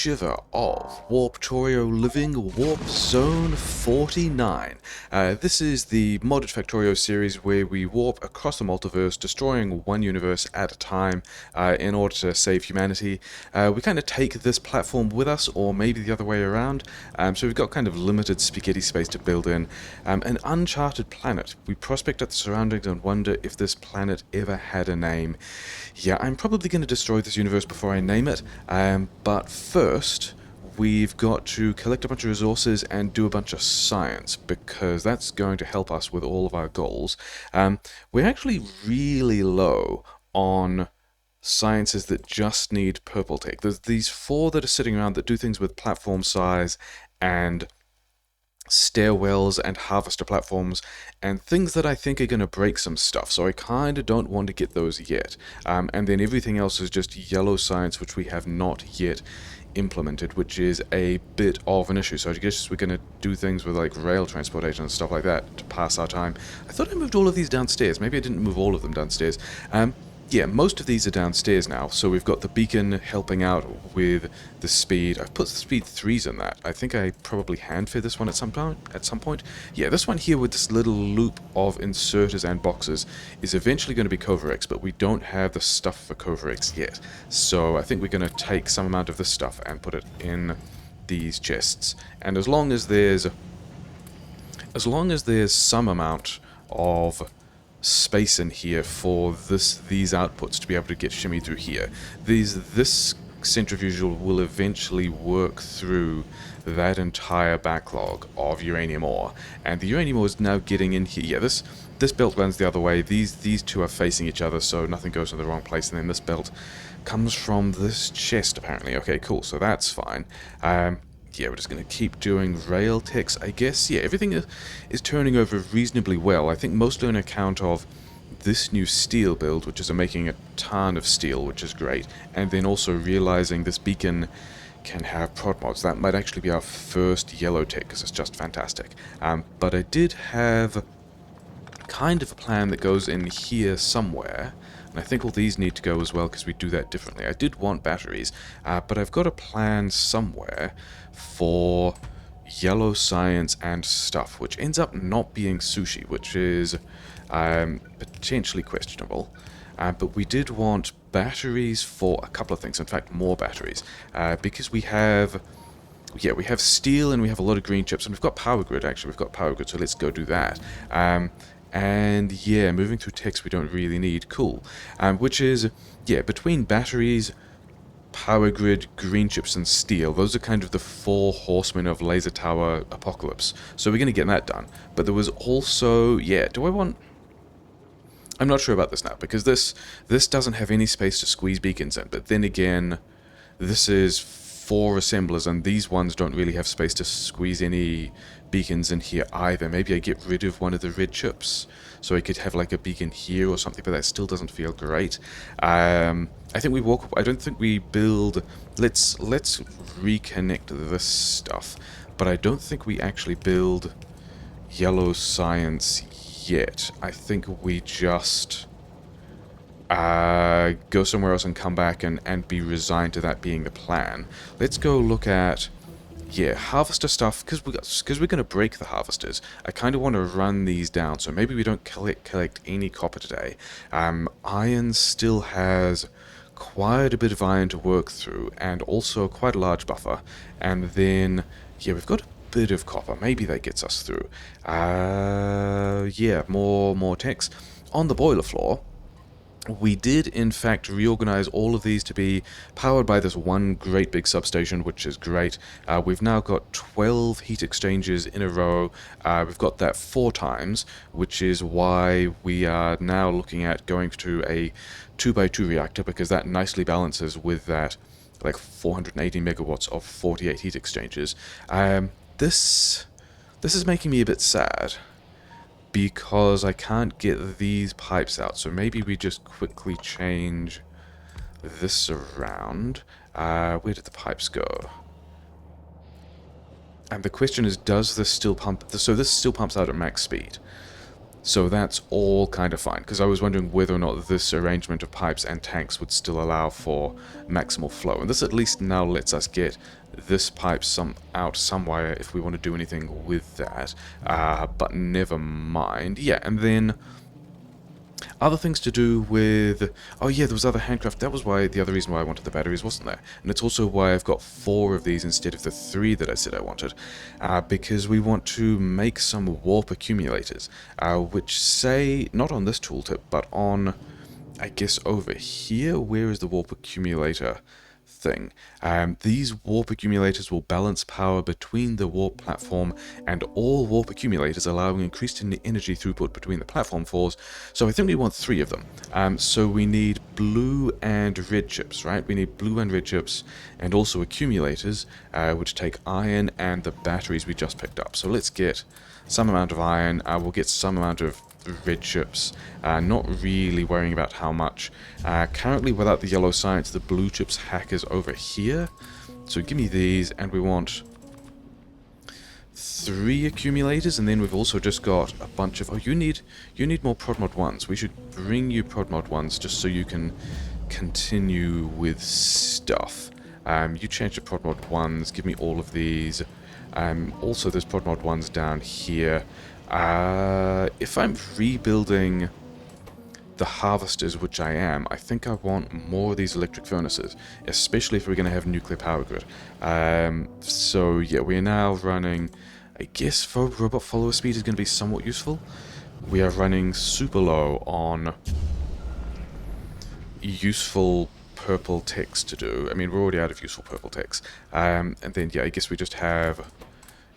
shiver of Warptorio living Warp Zone 49. This is the modded Factorio series where we warp across the multiverse, destroying one universe at a time in order to save humanity. We kind of take this platform with us, or maybe the other way around, so we've got kind of limited spaghetti space to build in. An uncharted planet. We prospect at the surroundings and wonder if this planet ever had a name. Yeah, I'm probably going to destroy this universe before I name it, but first we've got to collect a bunch of resources and do a bunch of science, because that's going to help us with all of our goals. We're actually really low on sciences that just need purple tech. There's these 4 that are sitting around that do things with platform size and stairwells and harvester platforms and things that I think are going to break some stuff, so I kind of don't want to get those yet. And then everything else is just yellow science, which we have not yet implemented, which is a bit of an issue. So I guess we're going to do things with like rail transportation and stuff like that to pass our time. I thought I moved all of these downstairs. Maybe I didn't move all of them downstairs. Yeah, most of these are downstairs now, so we've got the beacon helping out with the speed. I've put speed 3s in that. I think I probably hand-fed this one at some point. Yeah, this one here with this little loop of inserters and boxes is eventually going to be Covarex, but we don't have the stuff for Covarex yet. So I think we're going to take some amount of this stuff and put it in these chests. And as long as there's some amount of space in here for these outputs to be able to get shimmy through here, this centrifugal will eventually work through that entire backlog of uranium ore, and the uranium ore is now getting in here. Yeah, this belt runs the other way. These two are facing each other, so nothing goes in the wrong place, and then this belt comes from this chest apparently. Okay, cool, so that's fine. Yeah, we're just going to keep doing rail techs, I guess. Yeah, everything is turning over reasonably well. I think mostly on account of this new steel build, which is making a ton of steel, which is great. And then also realizing this beacon can have prod mods. That might actually be our first yellow tech, because it's just fantastic. But I did have kind of a plan that goes in here somewhere. And I think all these need to go as well, because we do that differently. I did want batteries, but I've got a plan somewhere for yellow science and stuff, which ends up not being sushi, which is potentially questionable. But we did want batteries for a couple of things, in fact more batteries, because we have steel and we have a lot of green chips, and we've got powergrid. Actually, we've got powergrid, so let's go do that. And yeah, moving through techs we don't really need. Cool. Which is, yeah, between batteries, power grid, green chips, and steel, those are kind of the 4 horsemen of laser tower apocalypse. So we're going to get that done. But there was also, yeah, I'm not sure about this now, because this doesn't have any space to squeeze beacons in. But then again, this is 4 assemblers, and these ones don't really have space to squeeze any beacons in here either. Maybe I get rid of one of the red chips, so I could have like a beacon here or something, but that still doesn't feel great. I don't think we build. Let's reconnect this stuff, but I don't think we actually build yellow science yet. I think we just go somewhere else and come back and be resigned to that being the plan. Let's go look at, yeah, harvester stuff, because we're going to break the harvesters. I kind of want to run these down, so maybe we don't collect any copper today. Iron still has quite a bit of iron to work through, and also quite a large buffer. And then, yeah, we've got a bit of copper. Maybe that gets us through. Yeah, more techs. On the boiler floor, we did, in fact, reorganize all of these to be powered by this one great big substation, which is great. We've now got 12 heat exchangers in a row. We've got that 4 times, which is why we are now looking at going to a 2x2 reactor, because that nicely balances with that, like, 480 megawatts of 48 heat exchangers. This is making me a bit sad, because I can't get these pipes out. So maybe we just quickly change this around. Where did the pipes go? And the question is, does this still pump? So this still pumps out at max speed. So that's all kind of fine, because I was wondering whether or not this arrangement of pipes and tanks would still allow for maximal flow. And this at least now lets us get this pipe out somewhere if we want to do anything with that. But never mind. Yeah, and then other things to do with... Oh yeah, there was other handcraft. That was the other reason why I wanted the batteries, wasn't there? And it's also why I've got 4 of these instead of the 3 that I said I wanted. Because we want to make some warp accumulators, which say, not on this tooltip, but on, I guess, over here. Where is the warp accumulator thing? These warp accumulators will balance power between the warp platform and all warp accumulators, allowing increased energy throughput between the platform fours. So I think we want 3 of them. So we need blue and red chips, right? We need blue and red chips, and also accumulators, which take iron and the batteries we just picked up. So let's get some amount of iron. We'll get some amount of red chips, not really worrying about how much. Currently, without the yellow science, the blue chips hack is over here. So give me these, and we want 3 accumulators, and then we've also just got a bunch of... Oh, you need more Prodmod 1s. We should bring you Prodmod 1s just so you can continue with stuff. You change to Prodmod 1s, give me all of these. Also, there's Prodmod 1s down here. If I'm rebuilding the harvesters, which I am, I think I want more of these electric furnaces, especially if we're going to have nuclear power grid. So yeah, we're now running, I guess robot follower speed is going to be somewhat useful. We are running super low on useful purple text to do. I mean, we're already out of useful purple text. And then yeah, I guess we just have,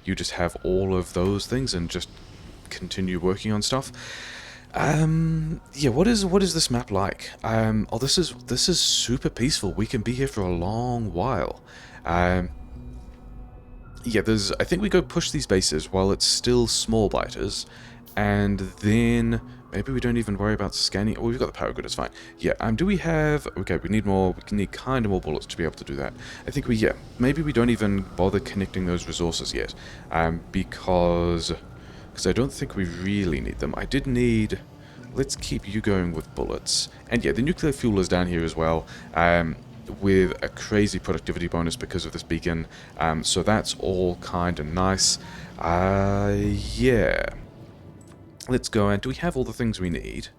you just have all of those things and just continue working on stuff. Yeah, what is this map like? Oh, this is super peaceful. We can be here for a long while. Yeah, I think we go push these bases while it's still small biters, and then maybe we don't even worry about scanning. Oh, we've got the power grid, it's fine. Yeah, do we have... Okay, we need kind of more bullets to be able to do that. I think maybe we don't even bother connecting those resources yet, because I don't think we really need them. I did need... Let's keep you going with bullets. And yeah, the nuclear fuel is down here as well, with a crazy productivity bonus because of this beacon. So that's all kind of nice. Yeah. Let's go and... Do we have all the things we need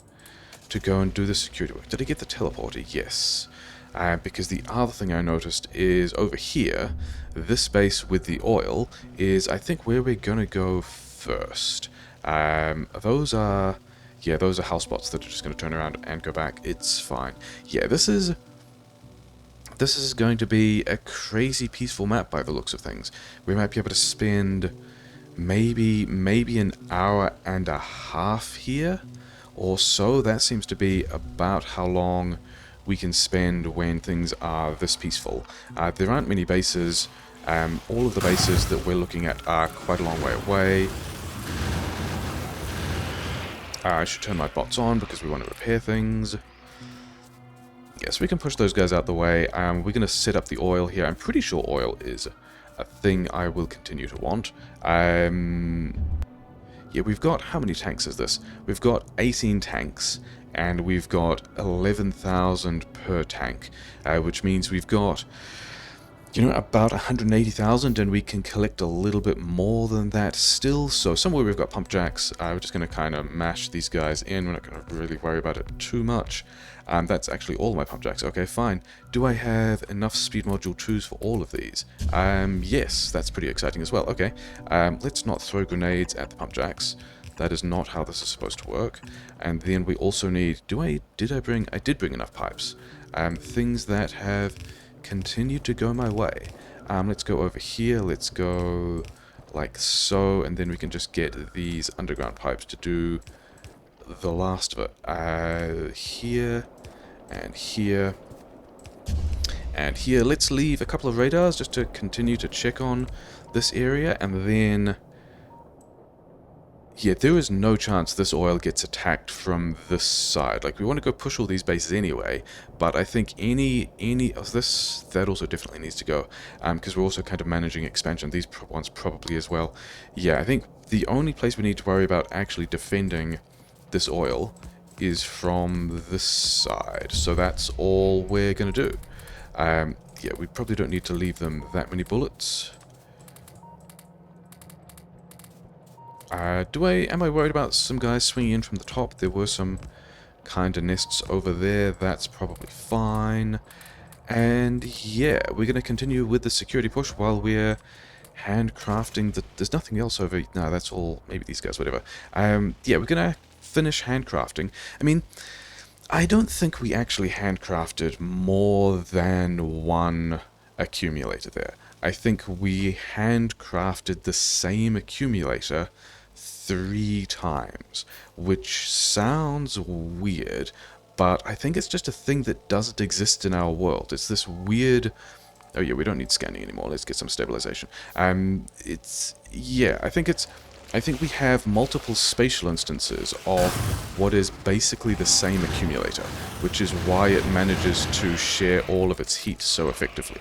to go and do the security work? Did I get the teleporter? Yes. Because the other thing I noticed is over here, this base with the oil is, I think, where we're going to go first. Those are house spots that are just going to turn around and go back. It's fine. Yeah, this is going to be a crazy peaceful map by the looks of things. We might be able to spend maybe an hour and a half here or so. That seems to be about how long we can spend when things are this peaceful. There aren't many bases. All of the bases that we're looking at are quite a long way away. I should turn my bots on because we want to repair things. Yes, we can push those guys out the way. We're going to set up the oil here. I'm pretty sure oil is a thing I will continue to want. Yeah, we've got... How many tanks is this? We've got 18 tanks, and we've got 11,000 per tank, which means we've got... about 180,000, and we can collect a little bit more than that still. So somewhere we've got pump jacks. We're just going to kind of mash these guys in. We're not going to really worry about it too much. That's actually all my pump jacks. Okay, fine. Do I have enough speed module 2s for all of these? Yes, that's pretty exciting as well. Okay, let's not throw grenades at the pump jacks. That is not how this is supposed to work. And then we also need... I did bring enough pipes. Things that have... continue to go my way. Let's go over here. Let's go like so, and then we can just get these underground pipes to do the last of it. Here and here and here. Let's leave a couple of radars just to continue to check on this area, and then... Yeah, there is no chance this oil gets attacked from this side. Like, we want to go push all these bases anyway, but I think any of this, that also definitely needs to go, because we're also kind of managing expansion. These ones probably as well. Yeah, I think the only place we need to worry about actually defending this oil is from this side. So that's all we're going to do. Yeah, we probably don't need to leave them that many bullets. Am I worried about some guys swinging in from the top? There were some kind of nests over there. That's probably fine. And yeah, we're going to continue with the security push while we're handcrafting. There's nothing else over... No, that's all... Maybe these guys, whatever. Yeah, we're going to finish handcrafting. I mean, I don't think we actually handcrafted more than one accumulator there. I think we handcrafted the same accumulator 3 times, which sounds weird, but I think it's just a thing that doesn't exist in our world. It's this weird... Oh yeah, we don't need scanning anymore. Let's get some stabilization. Yeah, I think we have multiple spatial instances of what is basically the same accumulator, which is why it manages to share all of its heat so effectively.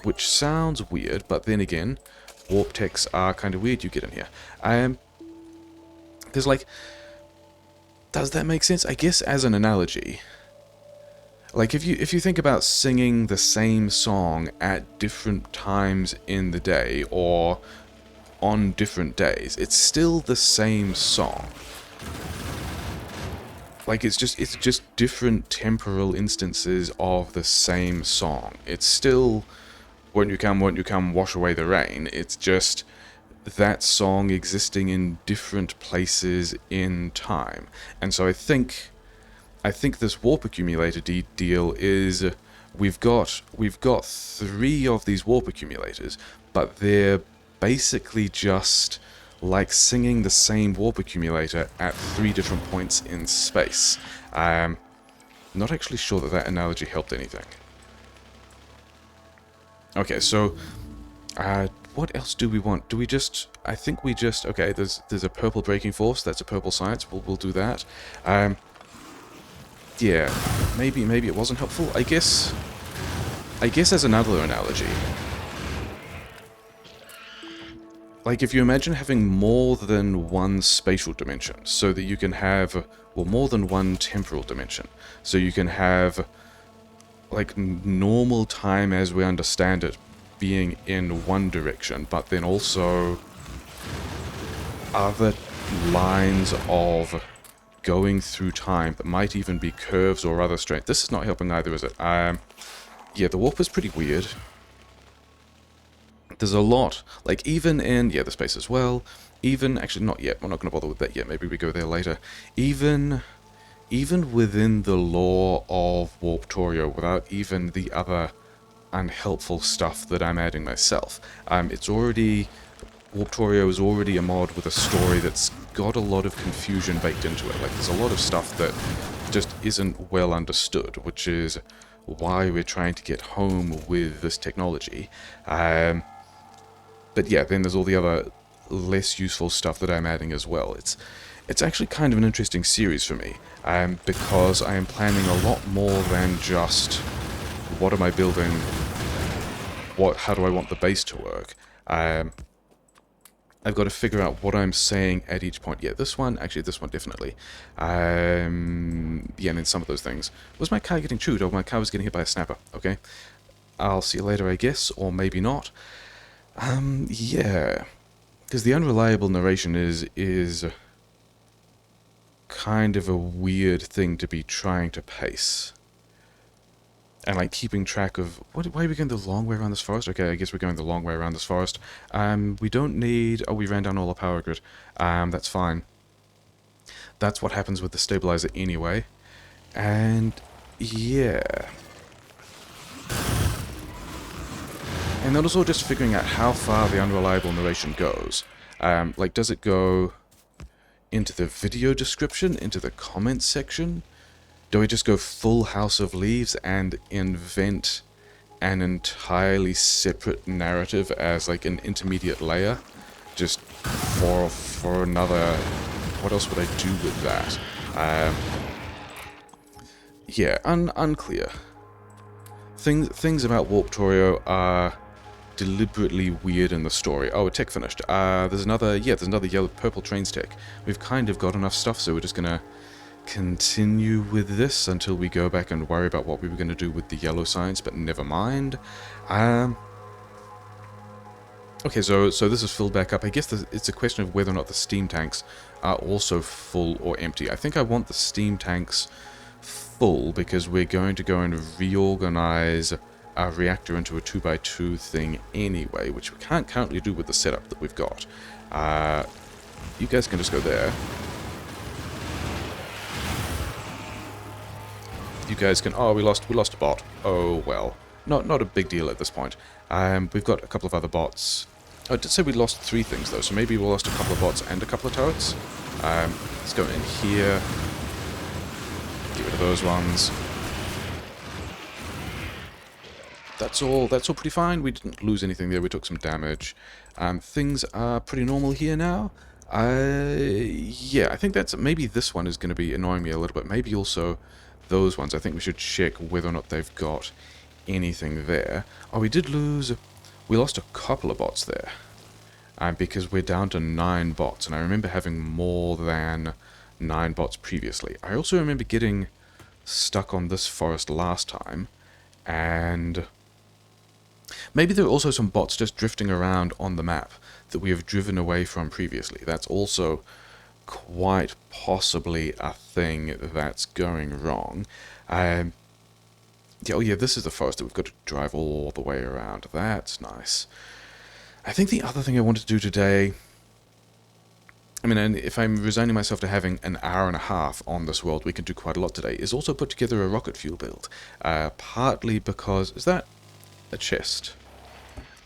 Which sounds weird, but then again, warp techs are kind of weird. You get in here. There's like... Does that make sense? I guess as an analogy, like if you think about singing the same song at different times in the day or on different days, it's still the same song. Like it's just different temporal instances of the same song. It's still won't you come, wash away the rain. It's just that song existing in different places in time. And so I think this warp accumulator deal is we've got 3 of these warp accumulators, but they're basically just like singing the same warp accumulator at 3 different points in space. Not actually sure that analogy helped anything. Okay, so what else do we want? Do we just... I think we just... Okay, there's a purple braking force. That's a purple science. We'll do that. Yeah, maybe it wasn't helpful. I guess as another analogy, like if you imagine having more than one spatial dimension, so that you can have, well, more than one temporal dimension, so you can have like normal time as we understand it being in one direction, but then also other lines of going through time that might even be curves or other strength. This is not helping either, is it? Yeah, the warp is pretty weird. There's a lot, like even in, yeah, the space as well, even, actually not yet, we're not going to bother with that yet, maybe we go there later. Even within the lore of Warptorio, without even the other unhelpful stuff that I'm adding myself, Warptorio is already a mod with a story that's got a lot of confusion baked into it. Like, there's a lot of stuff that just isn't well understood, which is why we're trying to get home with this technology. But yeah, then there's all the other less useful stuff that I'm adding as well. It's actually kind of an interesting series for me, because I am planning a lot more than just what am I building, how do I want the base to work. I've got to figure out what I'm saying at each point. Yeah, this one definitely. Yeah, and then some of those things. Was my car getting chewed? Oh, my car was getting hit by a snapper. Okay. I'll see you later, I guess, or maybe not. Yeah. Because the unreliable narration is kind of a weird thing to be trying to pace. And like keeping track of why are we going the long way around this forest? Okay, I guess we're going the long way around this forest. We don't need... Oh, we ran down all the power grid. That's fine. That's what happens with the stabilizer anyway. And yeah. And then also just figuring out how far the unreliable narration goes. Like, does it go into the video description, into the comments section? Do we just go full House of Leaves and invent an entirely separate narrative as like an intermediate layer? Just for another... What else would I do with that? Yeah, unclear. Things about Warptorio are deliberately weird in the story. Oh, a tech finished. There's another yellow purple trains tech. We've kind of got enough stuff, so we're just gonna continue with this until we go back and worry about what we were gonna do with the yellow science, but never mind. Okay, so this is filled back up. I guess it's a question of whether or not the steam tanks are also full or empty. I think I want the steam tanks full because we're going to go and reorganize our reactor into a 2x2 thing anyway, which we can't currently do with the setup that we've got. You guys can just go there. You guys can... Oh, we lost a bot. Oh, well. Not a big deal at this point. We've got a couple of other bots. Oh, it did say we lost 3 things, though, so maybe we lost a couple of bots and a couple of turrets. Let's go in here. Get rid of those ones. That's all pretty fine. We didn't lose anything there. We took some damage. Things are pretty normal here now. Yeah, I think that's... Maybe this one is going to be annoying me a little bit. Maybe also those ones. I think we should check whether or not they've got anything there. Oh, we did lose... We lost a couple of bots there. Because we're down to 9 bots. And I remember having more than 9 bots previously. I also remember getting stuck on this forest last time. And... maybe there are also some bots just drifting around on the map that we have driven away from previously. That's also quite possibly a thing that's going wrong. Yeah, oh yeah, this is the forest that we've got to drive all the way around. That's nice. I think the other thing I wanted to do today... I mean, and if I'm resigning myself to having an hour and a half on this world, we can do quite a lot today, is also put together a rocket fuel build. Partly because... Is that a chest?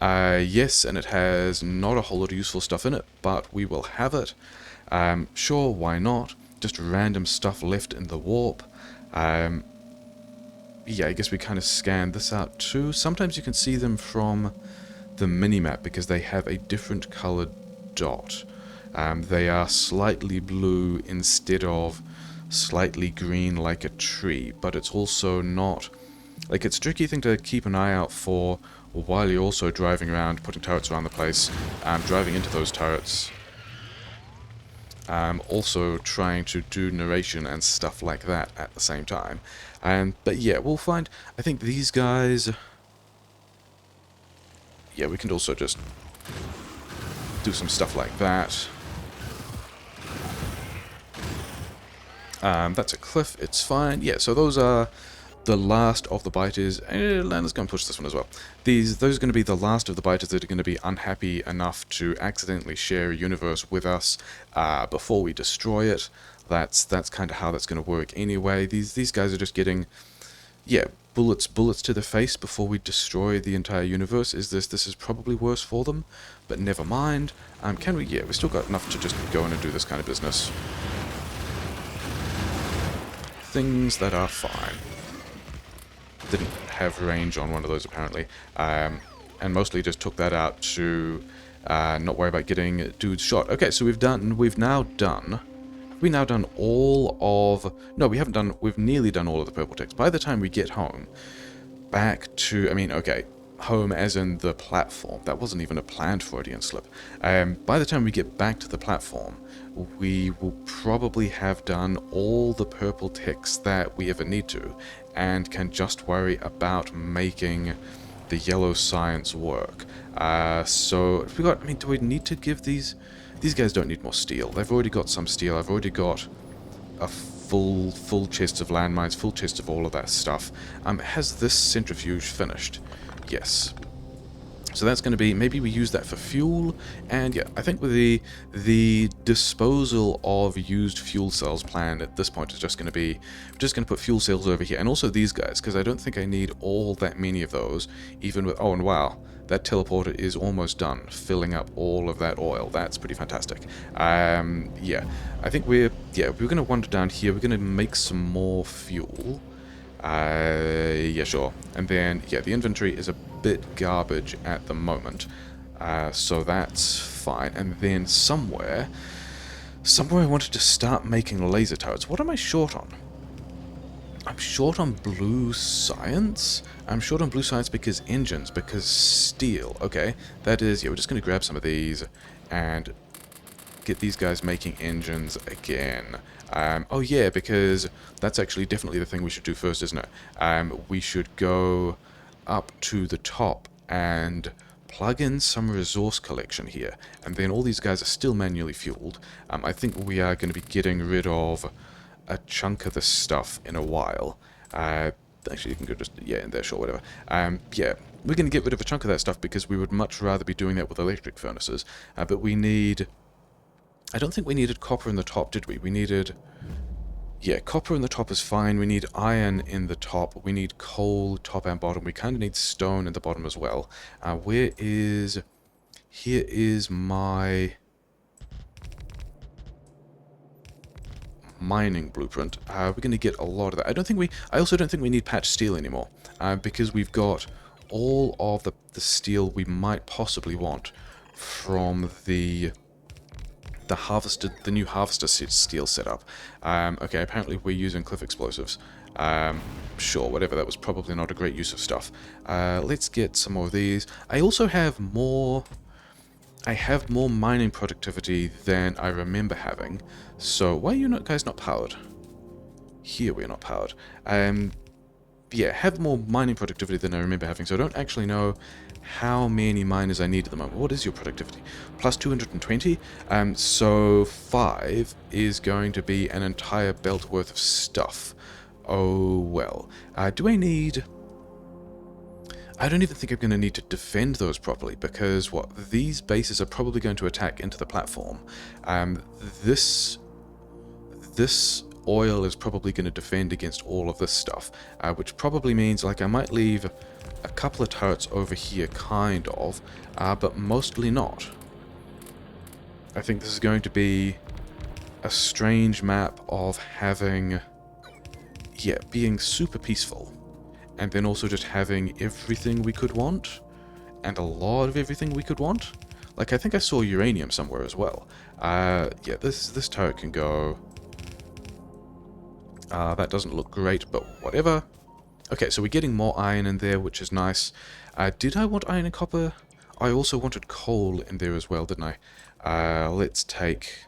Yes, and it has not a whole lot of useful stuff in it, but we will have it. Sure, why not? Just random stuff left in the warp. Yeah, I guess we kind of scanned this out too. Sometimes you can see them from the minimap because they have a different colored dot. They are slightly blue instead of slightly green like a tree, but it's also not... Like, it's a tricky thing to keep an eye out for while you're also driving around, putting turrets around the place, driving into those turrets. Also trying to do narration and stuff like that at the same time. But yeah, we'll find... I think these guys... Yeah, we can also just do some stuff like that. That's a cliff, it's fine. Yeah, so those are the last of the biters. Let's go and push this one as well. Those are going to be the last of the biters that are going to be unhappy enough to accidentally share a universe with us before we destroy it. That's kind of how that's going to work anyway. These guys are just getting, yeah, bullets to the face before we destroy the entire universe. This is probably worse for them, but never mind. Can we? Yeah, we still got enough to just go in and do this kind of business. Things that are fine. Didn't have range on one of those apparently, and mostly just took that out to not worry about getting dudes shot. Okay, so we've now done all of... No, we haven't done... We've nearly done all of the purple ticks. By the time we get home, back to... I mean, okay, home as in the platform. That wasn't even a planned Freudian slip. By the time we get back to the platform, we will probably have done all the purple ticks that we ever need to, and can just worry about making the yellow science work. So, if we got... I mean, do we need to give these... These guys don't need more steel. They've already got some steel. I've already got a full chest of landmines, full chest of all of that stuff. Has this centrifuge finished? Yes. So that's going to be... Maybe we use that for fuel. And yeah, I think with the disposal of used fuel cells plan at this point is just going to be... We're just going to put fuel cells over here. And also these guys, because I don't think I need all that many of those, even with... Oh, and wow. That teleporter is almost done, filling up all of that oil. That's pretty fantastic. Yeah, I think we're going to wander down here. We're going to make some more fuel. Yeah, sure. And then, yeah, the inventory is a bit garbage at the moment. So that's fine. And then somewhere I wanted to start making laser turrets. What am I short on? I'm short on blue science. I'm short on blue science because engines, because steel. Okay, that is, yeah, we're just going to grab some of these and get these guys making engines again. Oh yeah, because that's actually definitely the thing we should do first, isn't it? We should go up to the top and plug in some resource collection here. And then all these guys are still manually fueled. I think we are going to be getting rid of a chunk of this stuff in a while. Actually, you can go just, yeah, in there, sure, whatever. Yeah, we're going to get rid of a chunk of that stuff because we would much rather be doing that with electric furnaces. But we need... I don't think we needed copper in the top, did we? We needed... Yeah, copper in the top is fine. We need iron in the top. We need coal, top and bottom. We kind of need stone in the bottom as well. Where is... Here is my... mining blueprint. We're going to get a lot of that. I also don't think we need patch steel anymore, because we've got all of the steel we might possibly want from the new harvester steel setup. Okay, apparently we're using cliff explosives. Sure, whatever, that was probably not a great use of stuff. Let's get some more of these. I also have more... I have more mining productivity than I remember having. So, why are you guys not powered? Here we're not powered. Yeah, have more mining productivity than I remember having, so I don't actually know how many miners I need at the moment. What is your productivity? Plus 220? So 5 is going to be an entire belt worth of stuff. Oh, well. Do I need... I don't even think I'm going to need to defend those properly, because, what, these bases are probably going to attack into the platform. This oil is probably going to defend against all of this stuff, which probably means, like, I might leave a couple of turrets over here, kind of, but mostly not. I think this is going to be a strange map of having, yeah, being super peaceful. And then also just having everything we could want, and a lot of everything we could want. Like, I think I saw uranium somewhere as well. Yeah, this turret can go... that doesn't look great, but whatever. Okay, so we're getting more iron in there, which is nice. Did I want iron and copper? I also wanted coal in there as well, didn't I? Let's take...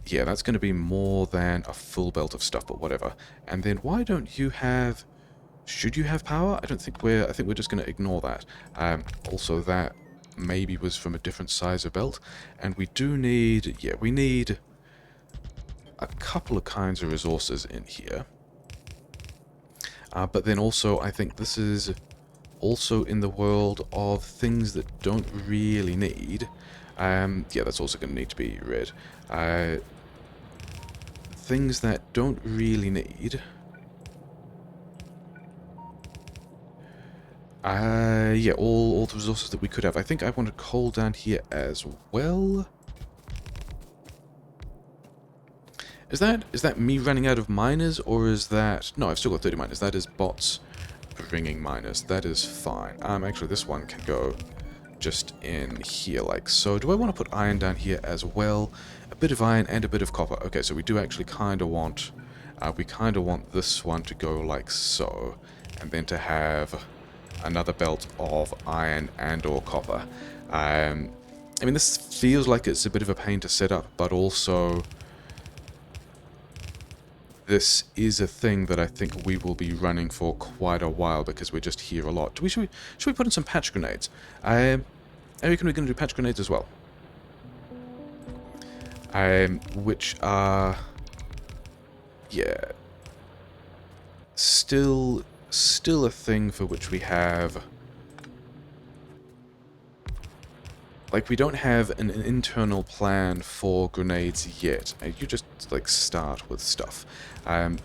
Yeah, that's going to be more than a full belt of stuff, but whatever. And then why don't you have... Should you have power? I think we're just going to ignore that. Also, that maybe was from a different size of belt. And we do need... Yeah, we need a couple of kinds of resources in here. But then also, I think this is also in the world of things that don't really need. Yeah, that's also going to need to be read. Things that don't really need. Yeah, all the resources that we could have. I think I wanted coal down here as well. Is that me running out of miners, or is that... No, I've still got 30 miners. That is bots bringing miners. That is fine. Actually, this one can go just in here, like so. Do I want to put iron down here as well? A bit of iron and a bit of copper. Okay, so we do actually kind of want... we kind of want this one to go like so. And then to have another belt of iron and or copper. I mean, this feels like it's a bit of a pain to set up, but also... This is a thing that I think we will be running for quite a while because we're just here a lot. Should we put in some patch grenades? I reckon we're going to do patch grenades as well. Which are... Yeah. Still a thing for which we have... Like, we don't have an internal plan for grenades yet. You just, like, start with stuff.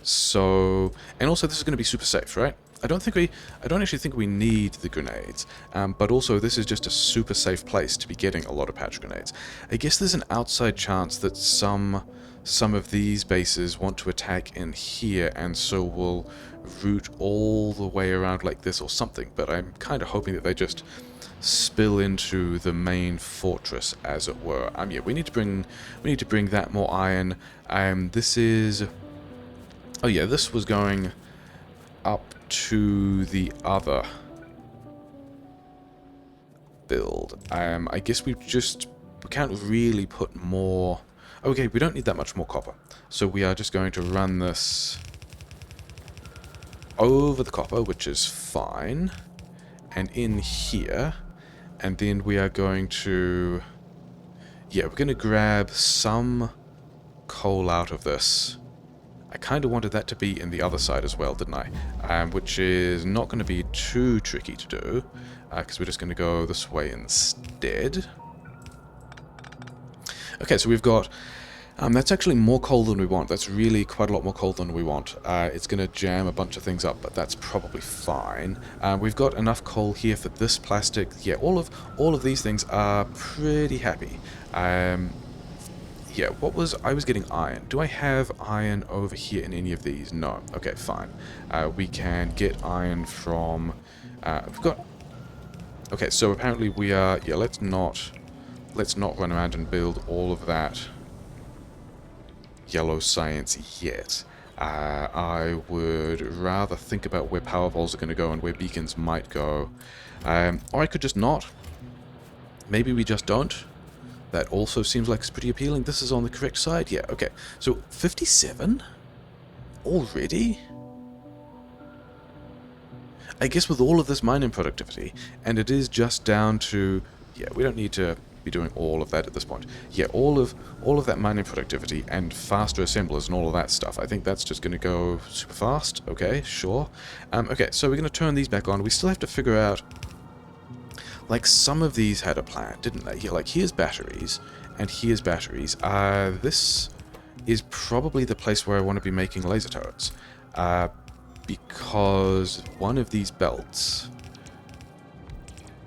So... And also, this is going to be super safe, right? I don't actually think we need the grenades. But also, this is just a super safe place to be getting a lot of patch grenades. I guess there's an outside chance that some of these bases want to attack in here, and so will route all the way around like this or something. But I'm kind of hoping that they just... spill into the main fortress, as it were. Yeah, we need to bring that more iron. This is... Oh yeah, this was going up to the other build. I guess we can't really put more... Okay, we don't need that much more copper. So we are just going to run this over the copper, which is fine. And in here. And then we are going to... Yeah, we're going to grab some coal out of this. I kind of wanted that to be in the other side as well, didn't I? Which is not going to be too tricky to do, because we're just going to go this way instead. Okay, so we've got... that's actually more coal than we want. That's really quite a lot more coal than we want. It's going to jam a bunch of things up, but that's probably fine. We've got enough coal here for this plastic. Yeah, all of these things are pretty happy. Yeah, I was getting iron. Do I have iron over here in any of these? No. Okay, fine. We can get iron from... we've got... Okay, so apparently we are... Yeah, let's not run around and build all of that yellow science yet. I would rather think about where power poles are going to go and where beacons might go. Or I could just not. Maybe we just don't. That also seems like it's pretty appealing. This is on the correct side. Yeah, okay. So, 57? Already? I guess with all of this mining productivity, and it is just down to... Yeah, we don't need to be doing all of that at this point. Yeah, all of that mining productivity and faster assemblers and all of that stuff. I think that's just going to go super fast. Okay, sure. Okay, so we're going to turn these back on. We still have to figure out... Like, some of these had a plan, didn't they? Yeah, like, here's batteries, and here's batteries. This is probably the place where I want to be making laser turrets. Because one of these belts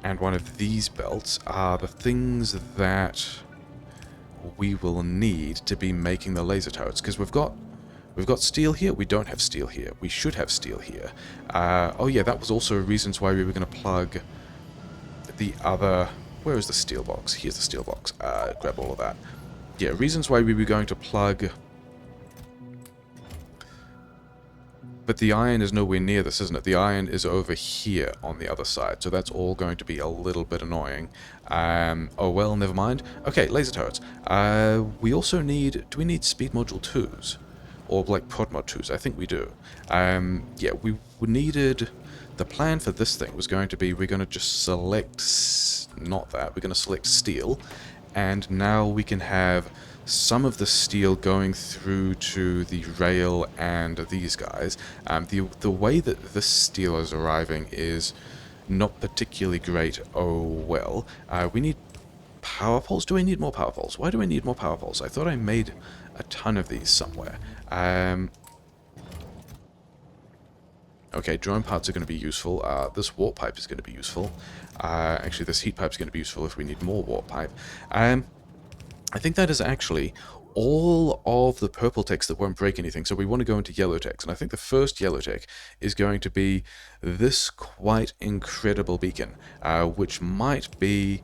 and one of these belts are the things that we will need to be making the laser turrets. Because we've got steel here, we don't have steel here. We should have steel here. Oh yeah, that was also reasons why we were going to plug... the other... Where is the steel box? Here's the steel box. Grab all of that. Yeah, reasons why we were going to plug... But the iron is nowhere near this, isn't it? The iron is over here on the other side, so that's all going to be a little bit annoying. Oh well, never mind. Okay, laser turrets. We also need... Do we need speed module 2s? Or, like, prod mod 2s? I think we do. Yeah, we needed... The plan for this thing was going to be we're going to just select... Not that. We're going to select steel. And now we can have some of the steel going through to the rail and these guys. The way that this steel is arriving is not particularly great. Oh, well. We need power poles. Do I need more power poles? Why do I need more power poles? I thought I made a ton of these somewhere. Okay, drone parts are going to be useful. This warp pipe is going to be useful. Actually, this heat pipe is going to be useful if we need more warp pipe. I think that is actually all of the purple text that won't break anything. So we want to go into yellow text. And I think the first yellow text is going to be this quite incredible beacon, which might be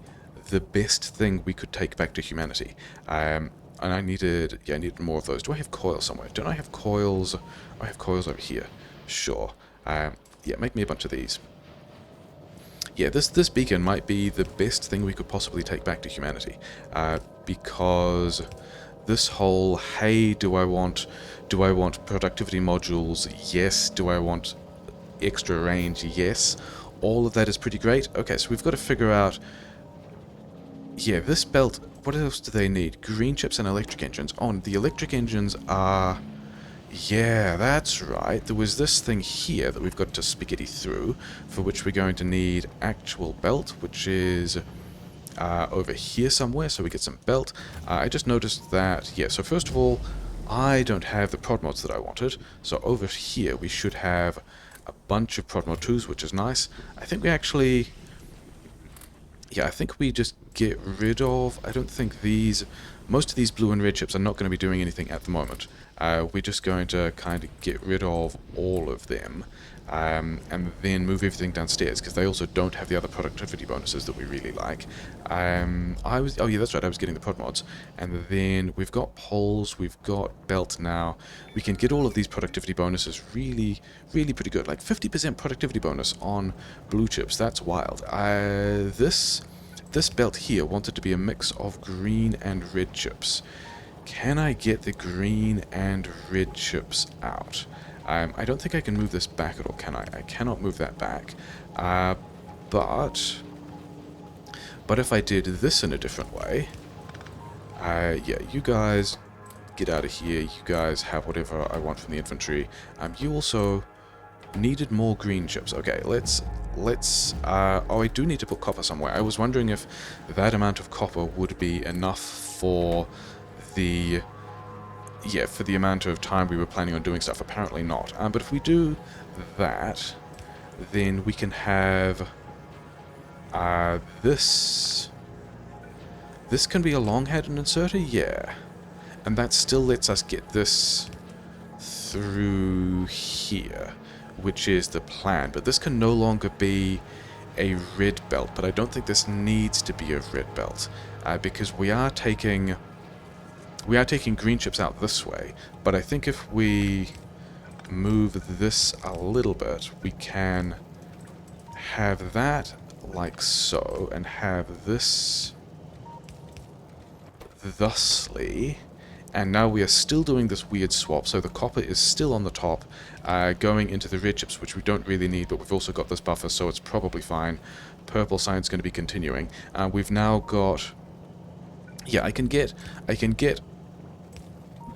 the best thing we could take back to humanity. And I needed more of those. Do I have coils somewhere? Don't I have coils? I have coils over here. Sure. Yeah, make me a bunch of these. Yeah, this beacon might be the best thing we could possibly take back to humanity, because this whole, hey, do I want productivity modules? Yes. Do I want extra range? Yes. All of that is pretty great. Okay, so we've got to figure out... Yeah, this belt, what else do they need? Green chips and electric engines. Oh, and the electric engines are... Yeah, that's right. There was this thing here that we've got to spaghetti through, for which we're going to need actual belt, which is over here somewhere, so we get some belt. I just noticed that, yeah, so first of all, I don't have the prod mods that I wanted, so over here we should have a bunch of prod mod 2s, which is nice. I think we actually... Yeah, I think we just get rid of... I don't think these... Most of these blue and red chips are not going to be doing anything at the moment. We're just going to kind of get rid of all of them. and then move everything downstairs, because they also don't have the other productivity bonuses that we really like. Oh yeah, that's right, I was getting the prod mods. And then we've got poles, we've got belt now. We can get all of these productivity bonuses really, really pretty good. Like 50% productivity bonus on blue chips, that's wild. This belt here wanted to be a mix of green and red chips. Can I get the green and red chips out? I don't think I can move this back at all, can I? I cannot move that back. But if I did this in a different way, yeah, you guys get out of here. You guys have whatever I want from the infantry. You also needed more green chips. Okay, let's oh, I do need to put copper somewhere. I was wondering if that amount of copper would be enough for the amount of time we were planning on doing stuff. Apparently not. But if we do that, then we can have this can be a long-headed inserter, yeah. And that still lets us get this through here, which is the plan. But this can no longer be a red belt, but I don't think this needs to be a red belt, because we are taking green chips out this way. But I think if we move this a little bit, we can have that like so, and have this thusly. And now we are still doing this weird swap, so the copper is still on the top, going into the red chips, which we don't really need, but we've also got this buffer, so it's probably fine. Purple sign's going to be continuing. We've now got... Yeah, I can get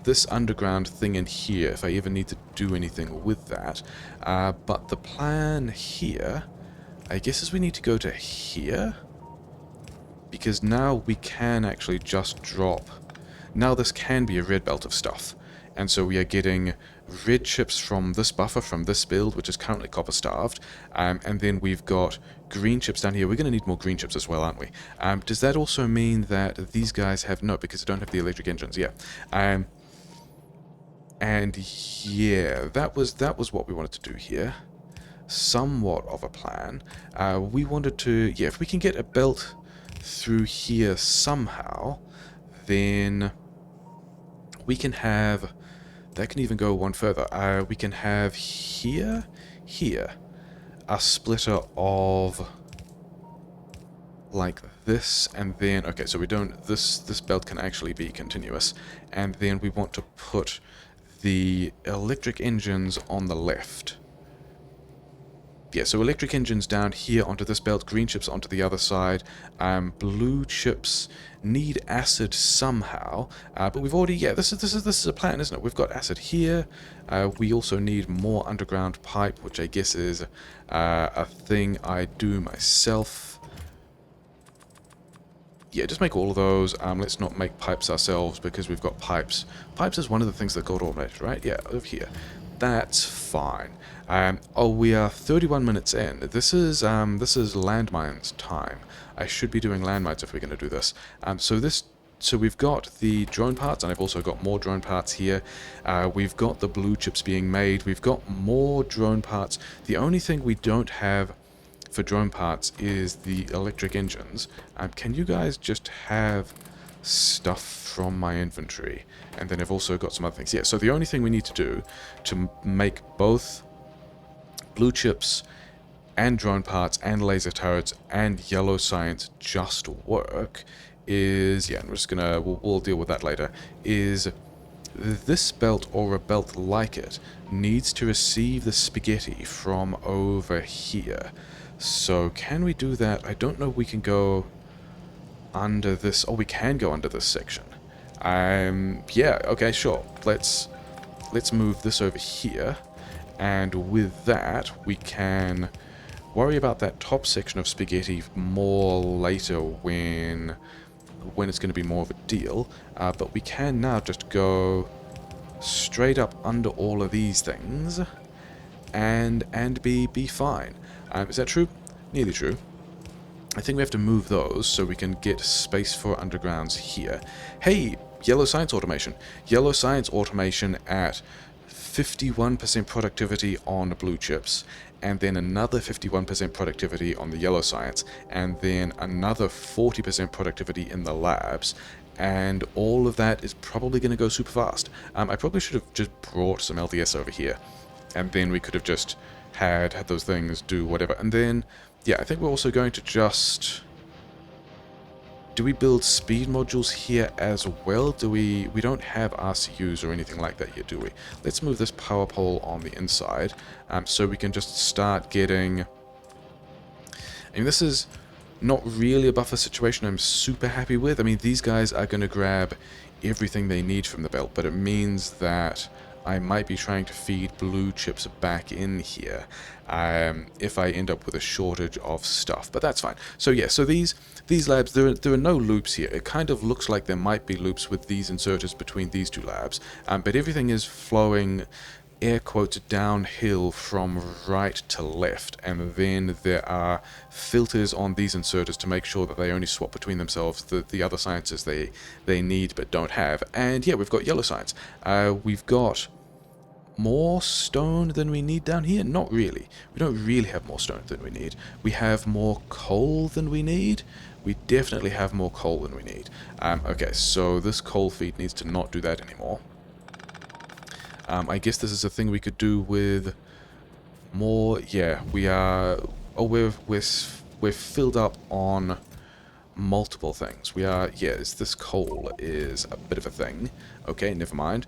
this underground thing in here if I ever need to do anything with that. But the plan here, I guess, is we need to go to here, because now we can actually just drop... Now this can be a red belt of stuff, and so we are getting red chips from this buffer, from this build, which is currently copper starved, and then we've got green chips down here. We're going to need more green chips as well, aren't we? Does that also mean that these guys have... No, because they don't have the electric engines, yeah. And yeah, that was what we wanted to do here. Somewhat of a plan. We wanted to... Yeah, if we can get a belt through here somehow, then we can have... That can even go one further. We can have here, a splitter of like this, and then... Okay, so we don't... This belt can actually be continuous. And then we want to put the electric engines on the left. Yeah, so electric engines down here onto this belt, green chips onto the other side. Blue chips need acid somehow, but we've already... Yeah, this is a plan, isn't it? We've got acid here. We also need more underground pipe, which I guess is a thing I do myself. Yeah, just make all of those. Let's not make pipes ourselves, because we've got pipes. Pipes is one of the things that got automated, right? Yeah, over here. That's fine. Oh, we are 31 minutes in. This is landmines time. I should be doing landmines if we're going to do this. So we've got the drone parts, and I've also got more drone parts here. We've got the blue chips being made. We've got more drone parts. The only thing we don't have for drone parts is the electric engines. Can you guys just have stuff from my inventory? And then I've also got some other things. Yeah, so the only thing we need to do to make both blue chips and drone parts and laser turrets and yellow science just work is... Yeah, and we're just gonna... We'll deal with that later. Is this belt, or a belt like it, needs to receive the spaghetti from over here. So can we do that? I don't know if we can go under this... Oh, we can go under this section. Yeah, okay, sure. Let's move this over here. And with that, we can worry about that top section of spaghetti more later when it's going to be more of a deal. But we can now just go straight up under all of these things and be fine. Is that true? Nearly true. I think we have to move those so we can get space for undergrounds here. Hey, yellow science automation. Yellow science automation at 51% productivity on blue chips, and then another 51% productivity on the yellow science, and then another 40% productivity in the labs, and all of that is probably going to go super fast. I probably should have just brought some LDS over here, and then we could have just had those things do whatever. And then, yeah, I think we're also going to just... Do we build speed modules here as well? We don't have RCUs or anything like that yet, do we? Let's move this power pole on the inside, so we can just start getting... I mean, this is not really a buffer situation I'm super happy with. I mean, these guys are going to grab everything they need from the belt, but it means that I might be trying to feed blue chips back in here if I end up with a shortage of stuff, but that's fine. So yeah, so these labs, there are no loops here. It kind of looks like there might be loops with these inserters between these two labs, but everything is flowing, air quotes, downhill from right to left, and then there are filters on these inserters to make sure that they only swap between themselves the other sciences they need but don't have. And yeah, we've got yellow science. We've got more stone than we need down here? Not really. We don't really have more stone than we need. We have more coal than we need. We definitely have more coal than we need. Okay, so this coal feed needs to not do that anymore. I guess this is a thing we could do with more. Yeah, we are. Oh, we're filled up on multiple things. We are. Yes, this coal is a bit of a thing. Okay, never mind.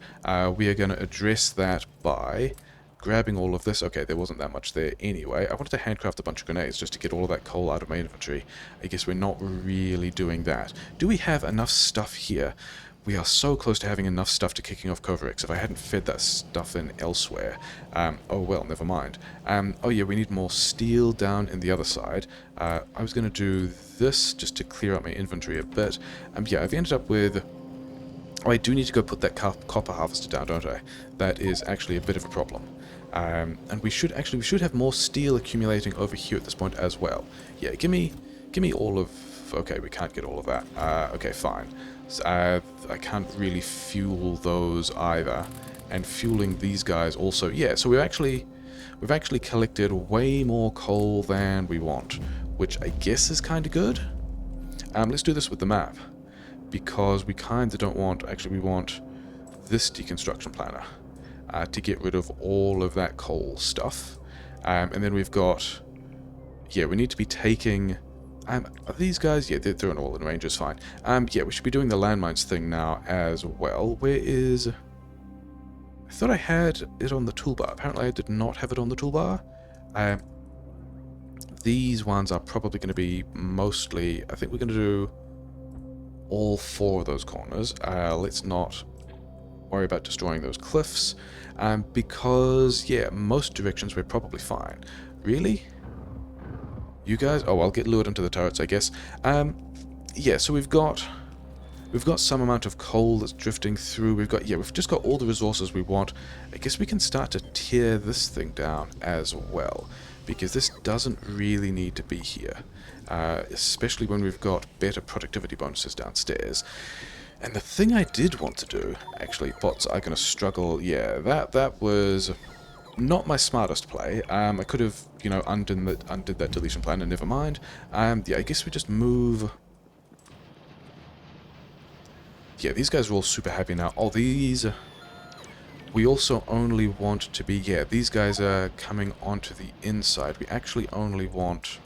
We are going to address that by grabbing all of this. Okay, there wasn't that much there anyway. I wanted to handcraft a bunch of grenades just to get all of that coal out of my inventory. I guess we're not really doing that. Do we have enough stuff here? We are so close to having enough stuff to kicking off Coverix. If I hadn't fed that stuff in elsewhere. Oh well, never mind. Oh yeah, we need more steel down in the other side. I was going to do this just to clear out my inventory a bit. Yeah, I've ended up with... Oh, I do need to go put that copper harvester down, don't I? That is actually a bit of a problem. And we should have more steel accumulating over here at this point as well. Yeah, give me all of... Okay, we can't get all of that. Okay, fine. So, I can't really fuel those either. And fueling these guys also... Yeah, so we've actually collected way more coal than we want, which I guess is kind of good. Let's do this with the map, because we kind of don't want... Actually, we want this deconstruction planner to get rid of all of that coal stuff. And then we've got... Yeah, we need to be taking... are these guys? Yeah, they're in all in range, is fine. Yeah, we should be doing the landmines thing now as well. Where is... I thought I had it on the toolbar. Apparently I did not have it on the toolbar. These ones are probably going to be mostly... I think we're going to do all 4 of those corners. Let's not worry about destroying those cliffs. Because, yeah, most directions we're probably fine. Really? You guys? Oh, I'll get lured into the turrets, I guess. Yeah, so we've got some amount of coal that's drifting through. We've just got all the resources we want. I guess we can start to tear this thing down as well, because this doesn't really need to be here, especially when we've got better productivity bonuses downstairs. And the thing I did want to do, actually, bots are going to struggle. Yeah, that was not my smartest play. I could have, undid that deletion plan, and never mind. Yeah, I guess we just move... Yeah, these guys are all super happy now. Oh, these... We also only want to be... Yeah, these guys are coming onto the inside. We actually only want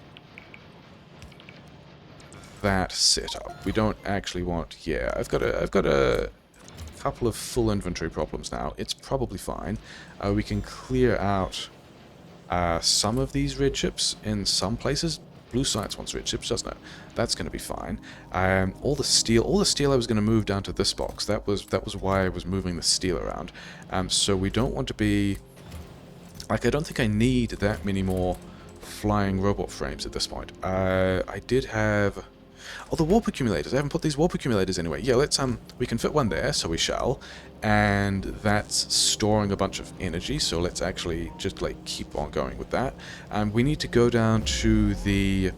that setup. We don't actually want... Yeah, I've got a couple of full inventory problems now. It's probably fine. We can clear out some of these red chips in some places. Blue Science wants red chips, doesn't it? That's going to be fine. All the steel I was going to move down to this box. That was why I was moving the steel around. So we don't want to be... Like, I don't think I need that many more flying robot frames at this point. I did have... Oh, the warp accumulators. I haven't put these warp accumulators anyway. Yeah, let's we can fit one there, so we shall. And that's storing a bunch of energy, so let's actually just keep on going with that. We need to go down to the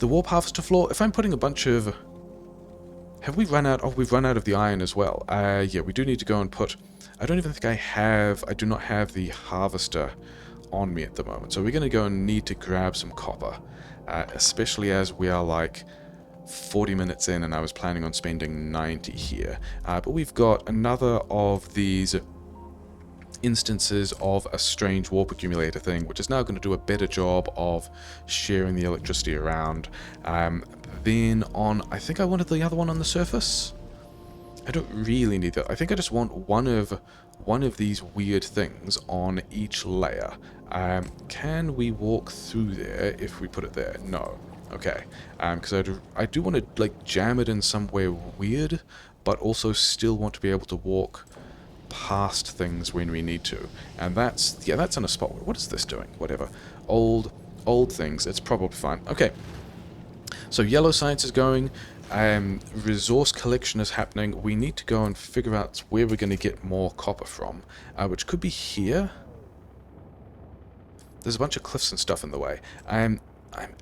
warp harvester floor. If I'm putting a bunch of... Have we run out? Oh, we've run out of the iron as well. Yeah, we do need to go and put I don't even think I do not have the harvester on me at the moment. So we're going to go and need to grab some copper, especially as we are like 40 minutes in and I was planning on spending 90 here. But we've got another of these instances of a strange warp accumulator thing, which is now going to do a better job of sharing the electricity around. Then on, I think I wanted the other one on the surface. I don't really need that. I think I just want one of these weird things on each layer. Can we walk through there if we put it there? No. Okay. Because I do want to like jam it in somewhere weird, but also still want to be able to walk past things when we need to. And that's in a spot. What is this doing? Whatever. Old things. It's probably fine. Okay. So yellow science is going. Resource collection is happening. We need to go and figure out where we're going to get more copper from, which could be here. There's a bunch of cliffs and stuff in the way. I'm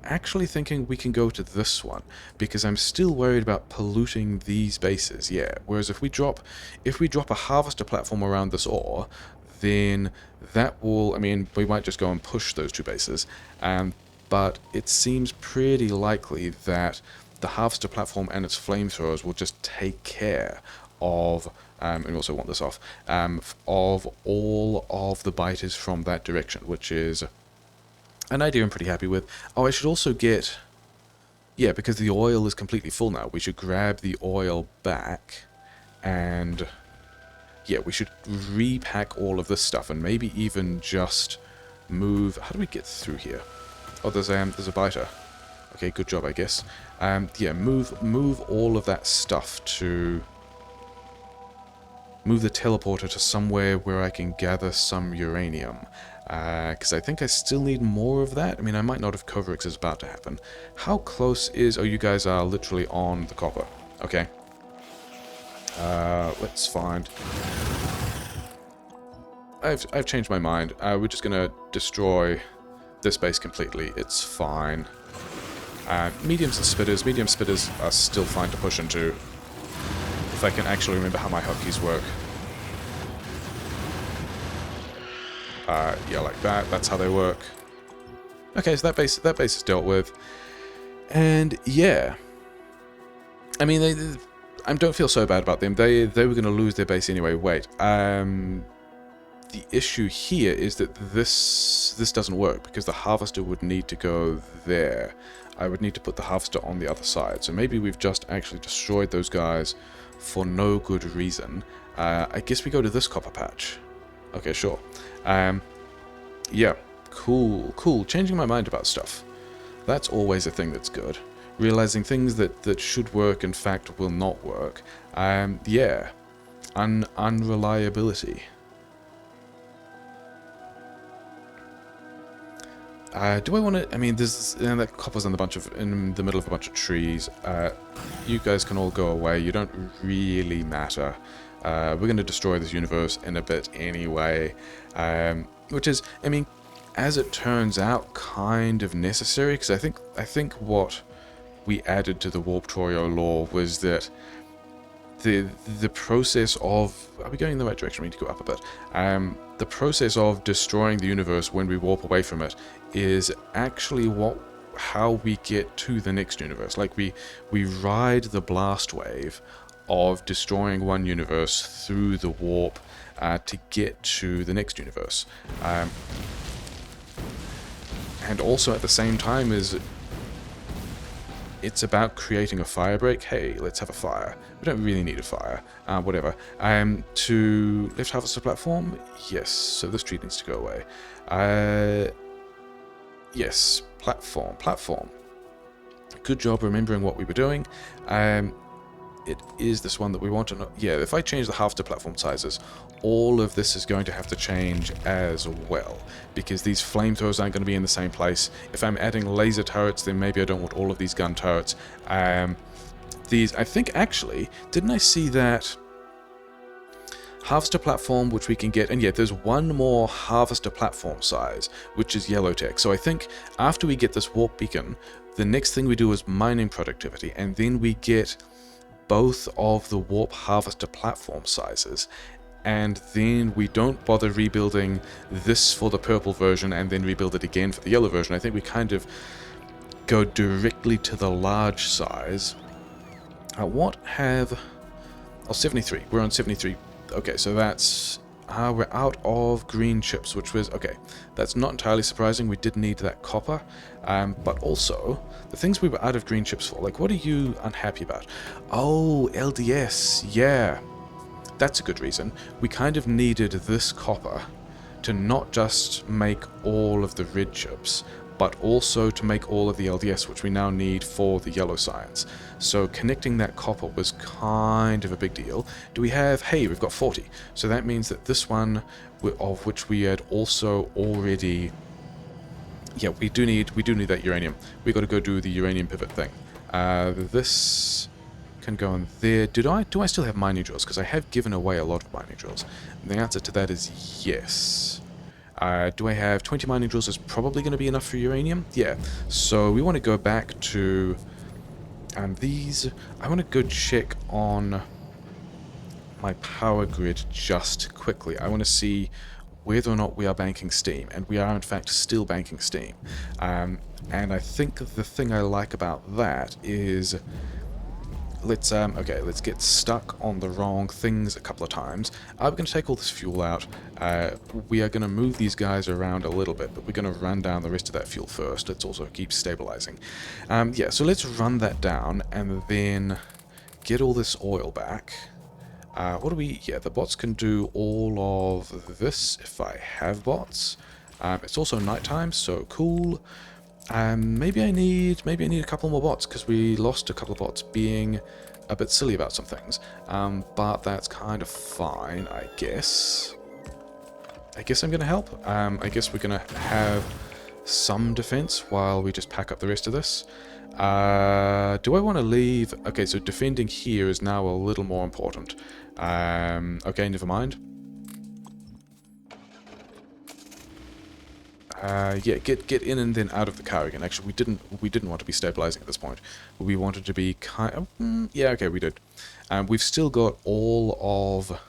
actually thinking we can go to this one, because I'm still worried about polluting these bases, yeah. Whereas if we drop a harvester platform around this ore, then that will, I mean, we might just go and push those two bases, but it seems pretty likely that the harvester platform and its flamethrowers will just take care of, and we also want this off, of all of the biters from that direction, which is an idea I'm pretty happy with. Oh, I should also get, yeah, because the oil is completely full now, we should grab the oil back, and yeah, we should repack all of this stuff, and maybe even just move, how do we get through here? Oh, there's a biter. Okay, good job, I guess. Yeah, move all of that stuff to... Move the teleporter to somewhere where I can gather some uranium. Because I think I still need more of that. I mean, I might not if Coverix is about to happen. How close is... Oh, you guys are literally on the copper. Okay. Let's find... I've changed my mind. We're just going to destroy this base completely. It's fine. Mediums and spitters. Medium spitters are still fine to push into. If I can actually remember how my hotkeys work. Yeah, like that. That's how they work. Okay, so that base is dealt with. And yeah. I mean, I don't feel so bad about them. They were going to lose their base anyway. Wait. The issue here is that this doesn't work, because the harvester would need to go there. I would need to put the harvester on the other side. So maybe we've just actually destroyed those guys for no good reason. I guess we go to this copper patch. Okay, sure. Yeah, cool. Changing my mind about stuff. That's always a thing that's good. Realizing things that should work, in fact, will not work. Yeah. Unreliability. Do I want to... I mean, there's... that copper's in the middle of a bunch of trees. You guys can all go away. You don't really matter. We're going to destroy this universe in a bit anyway. Which is, I mean, as it turns out, kind of necessary. Because I think what we added to the Warptorio lore was that the process of... Are we going in the right direction? We need to go up a bit. The process of destroying the universe when we warp away from it is actually how we get to the next universe. Like, we ride the blast wave of destroying one universe through the warp to get to the next universe. And also at the same time it's about creating a fire break. Hey, let's have a fire. We don't really need a fire. Whatever. To lift harvester platform? Yes. So this tree needs to go away. Yes. Platform. Good job remembering what we were doing. It is this one that we want to know. Yeah, if I change the harvester platform sizes, all of this is going to have to change as well, because these flamethrowers aren't going to be in the same place. If I'm adding laser turrets, then maybe I don't want all of these gun turrets. These, I think, actually, didn't I see that harvester platform, which we can get, and yeah, there's one more harvester platform size, which is yellow tech. So I think after we get this warp beacon, the next thing we do is mining productivity, and then we get both of the warp harvester platform sizes. and then we don't bother rebuilding this for the purple version and then rebuild it again for the yellow version. I think we kind of go directly to the large size. What have... Oh, 73. We're on 73. Okay, so that's... we're out of green chips, which was... Okay, that's not entirely surprising. We did need that copper. But also, the things we were out of green chips for, like, what are you unhappy about? Oh, LDS. Yeah. That's a good reason. We kind of needed this copper to not just make all of the red chips, but also to make all of the LDS, which we now need for the yellow science. So connecting that copper was kind of a big deal. Do we have... Hey, we've got 40. So that means that this one, of which we had also already... Yeah, we do need that uranium. We got to go do the uranium pivot thing. This can go in there. Do I still have mining drills? Because I have given away a lot of mining drills. And the answer to that is yes. Do I have 20 mining drills? Is probably going to be enough for uranium? Yeah. So we want to go back to these. I want to go check on my power grid just quickly. I want to see whether or not we are banking steam, and we are in fact still banking steam. And I think the thing I like about that is... Let's get stuck on the wrong things a couple of times. We're going to take all this fuel out. We are going to move these guys around a little bit, but we're going to run down the rest of that fuel first. Let's also keep stabilizing. Yeah, so let's run that down and then get all this oil back. What do we... Yeah, the bots can do all of this if I have bots. It's also nighttime, so cool. Maybe I need a couple more bots, because we lost a couple of bots being a bit silly about some things. But that's kind of fine, I guess. I guess I'm going to help. I guess we're going to have some defense while we just pack up the rest of this. Do I want to leave... Okay, so defending here is now a little more important. Okay, never mind. Yeah, get in and then out of the car again. Actually, we didn't want to be stabilizing at this point. We wanted to be kind of... yeah, okay, we did. We've still got all of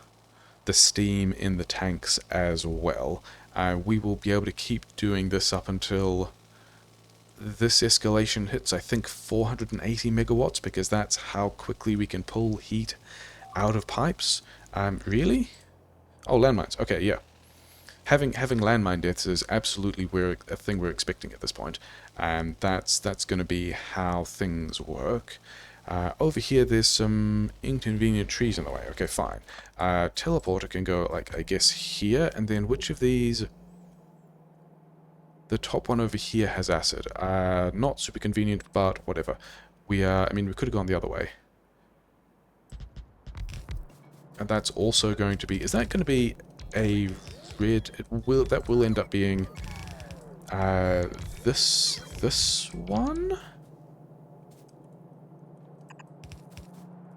the steam in the tanks as well. We will be able to keep doing this up until this escalation hits, I think, 480 megawatts, because that's how quickly we can pull heat out of pipes. Really? Oh, landmines. Okay, yeah. Having landmine deaths is absolutely a thing we're expecting at this point. That's going to be how things work. Over here, there's some inconvenient trees in the way. Okay, fine. Teleporter can go, like, I guess here, and then which of these... The top one over here has acid. Not super convenient, but whatever. I mean, we could have gone the other way. And that's also going to be... Is that going to be a... red? That will end up being this one.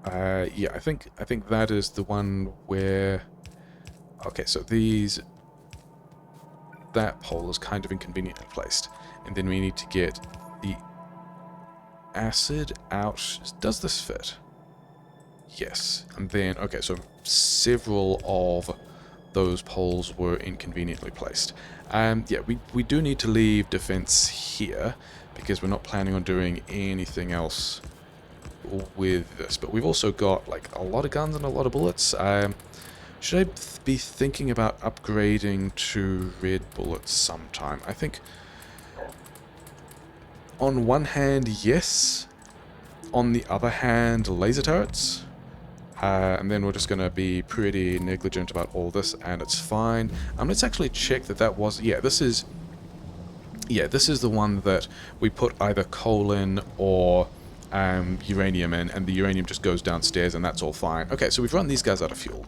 Yeah, I think that is the one where... Okay, so that pole is kind of inconveniently placed, and then we need to get the acid out. Does this fit? Yes, and then okay, so several of those poles were inconveniently placed. Yeah, we do need to leave defense here, because we're not planning on doing anything else with this. But we've also got, like, a lot of guns and a lot of bullets. Should I be thinking about upgrading to red bullets sometime? I think, on one hand, yes. On the other hand, laser turrets. And then we're just going to be pretty negligent about all this, and it's fine. Let's actually check that was... Yeah, this is the one that we put either coal in or uranium in, and the uranium just goes downstairs, and that's all fine. Okay, so we've run these guys out of fuel,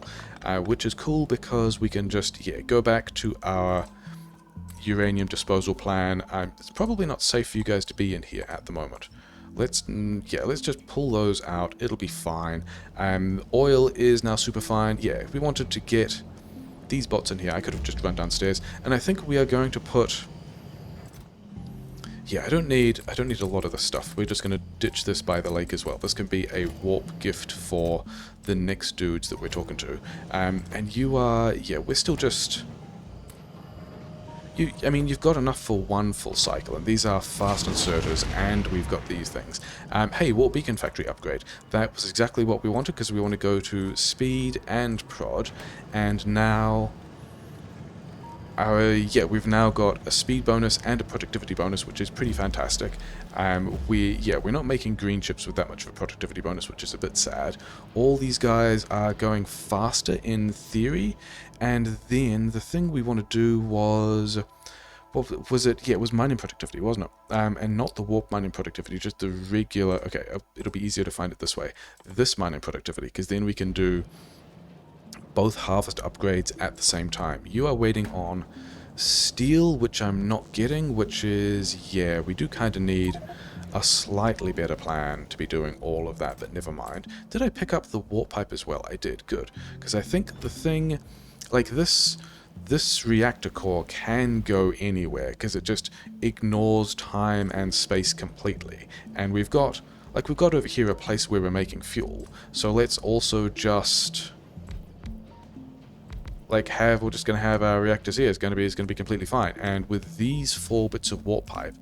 which is cool because we can just, go back to our uranium disposal plan. It's probably not safe for you guys to be in here at the moment. Let's just pull those out. It'll be fine. Oil is now super fine. Yeah, if we wanted to get these bots in here, I could have just run downstairs. And I think we are going to put... yeah, I don't need a lot of this stuff. We're just going to ditch this by the lake as well. This can be a warp gift for the next dudes that we're talking to. And you are, yeah, we're still just... I mean, you've got enough for one full cycle, and these are fast inserters, and we've got these things. Hey, Warp Beacon Factory upgrade. That was exactly what we wanted, because we want to go to speed and prod, and now... yeah, we've now got a speed bonus and a productivity bonus, which is pretty fantastic. We're not making green chips with that much of a productivity bonus, which is a bit sad. All these guys are going faster in theory, and then the thing we want to do was... What was it? Yeah, it was mining productivity, wasn't it? And not the warp mining productivity, just the regular... Okay, it'll be easier to find it this way. This mining productivity, because then we can do both harvest upgrades at the same time. You are waiting on steel, which I'm not getting, which is, yeah, we do kind of need a slightly better plan to be doing all of that, but never mind. Did I pick up the warp pipe as well? I did, good. Because I think the thing, like this reactor core can go anywhere, because it just ignores time and space completely. And we've got over here a place where we're making fuel, so let's also just... we're just going to have our reactors here. It's going to be completely fine. And with these 4 bits of warp pipe,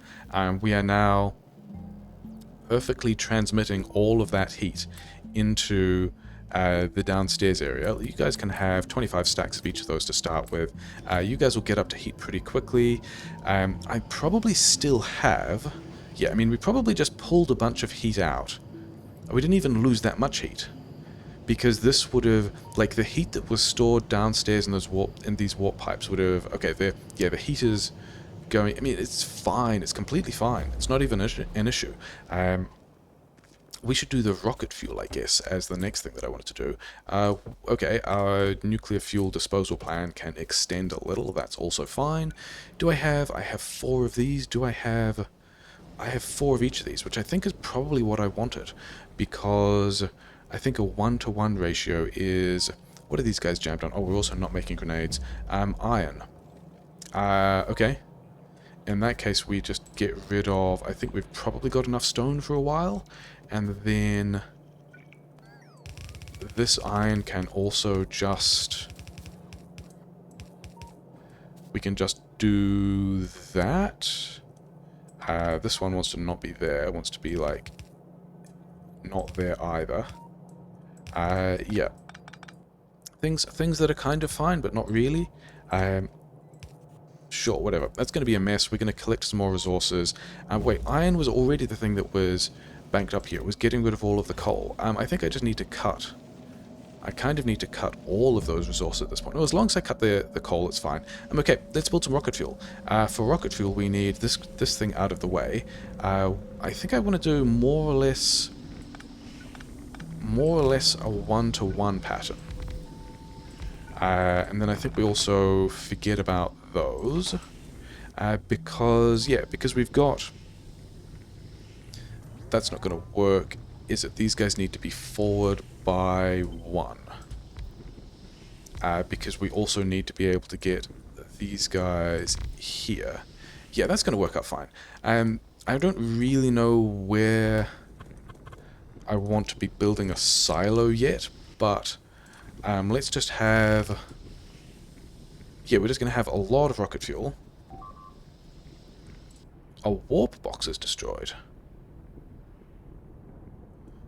we are now perfectly transmitting all of that heat into the downstairs area. You guys can have 25 stacks of each of those to start with. You guys will get up to heat pretty quickly. I probably still have... Yeah, I mean, we probably just pulled a bunch of heat out. We didn't even lose that much heat, because this would have, like, the heat that was stored downstairs in these warp pipes would have... Okay, the heat is going... I mean, it's fine. It's completely fine. It's not even an issue. We should do the rocket fuel, I guess, as the next thing that I wanted to do. Okay, our nuclear fuel disposal plan can extend a little. That's also fine. I have 4 of these. I have 4 of each of these, which I think is probably what I wanted, because... I think a 1-to-1 ratio is... What are these guys jammed on? Oh, we're also not making grenades. Iron. Okay. In that case, we just get rid of... I think we've probably got enough stone for a while. And then... This iron can also just... We can just do that. This one wants to not be there. It wants to be, like... Not there either. Yeah. Things that are kind of fine, but not really. Sure, whatever. That's going to be a mess. We're going to collect some more resources. Wait, iron was already the thing that was banked up here. It was getting rid of all of the coal. I think I just need to cut... I kind of need to cut all of those resources at this point. Well, as long as I cut the coal, it's fine. Okay, let's build some rocket fuel. For rocket fuel, we need this thing out of the way. I think I want to do more or less a 1-to-1 pattern. And then I think we also forget about those. Because we've got... That's not going to work, is it? These guys need to be forward by 1. Because we also need to be able to get these guys here. Yeah, that's going to work out fine. I don't really know where... I want to be building a silo yet, but let's just have... Yeah, we're just going to have a lot of rocket fuel. A warp box is destroyed.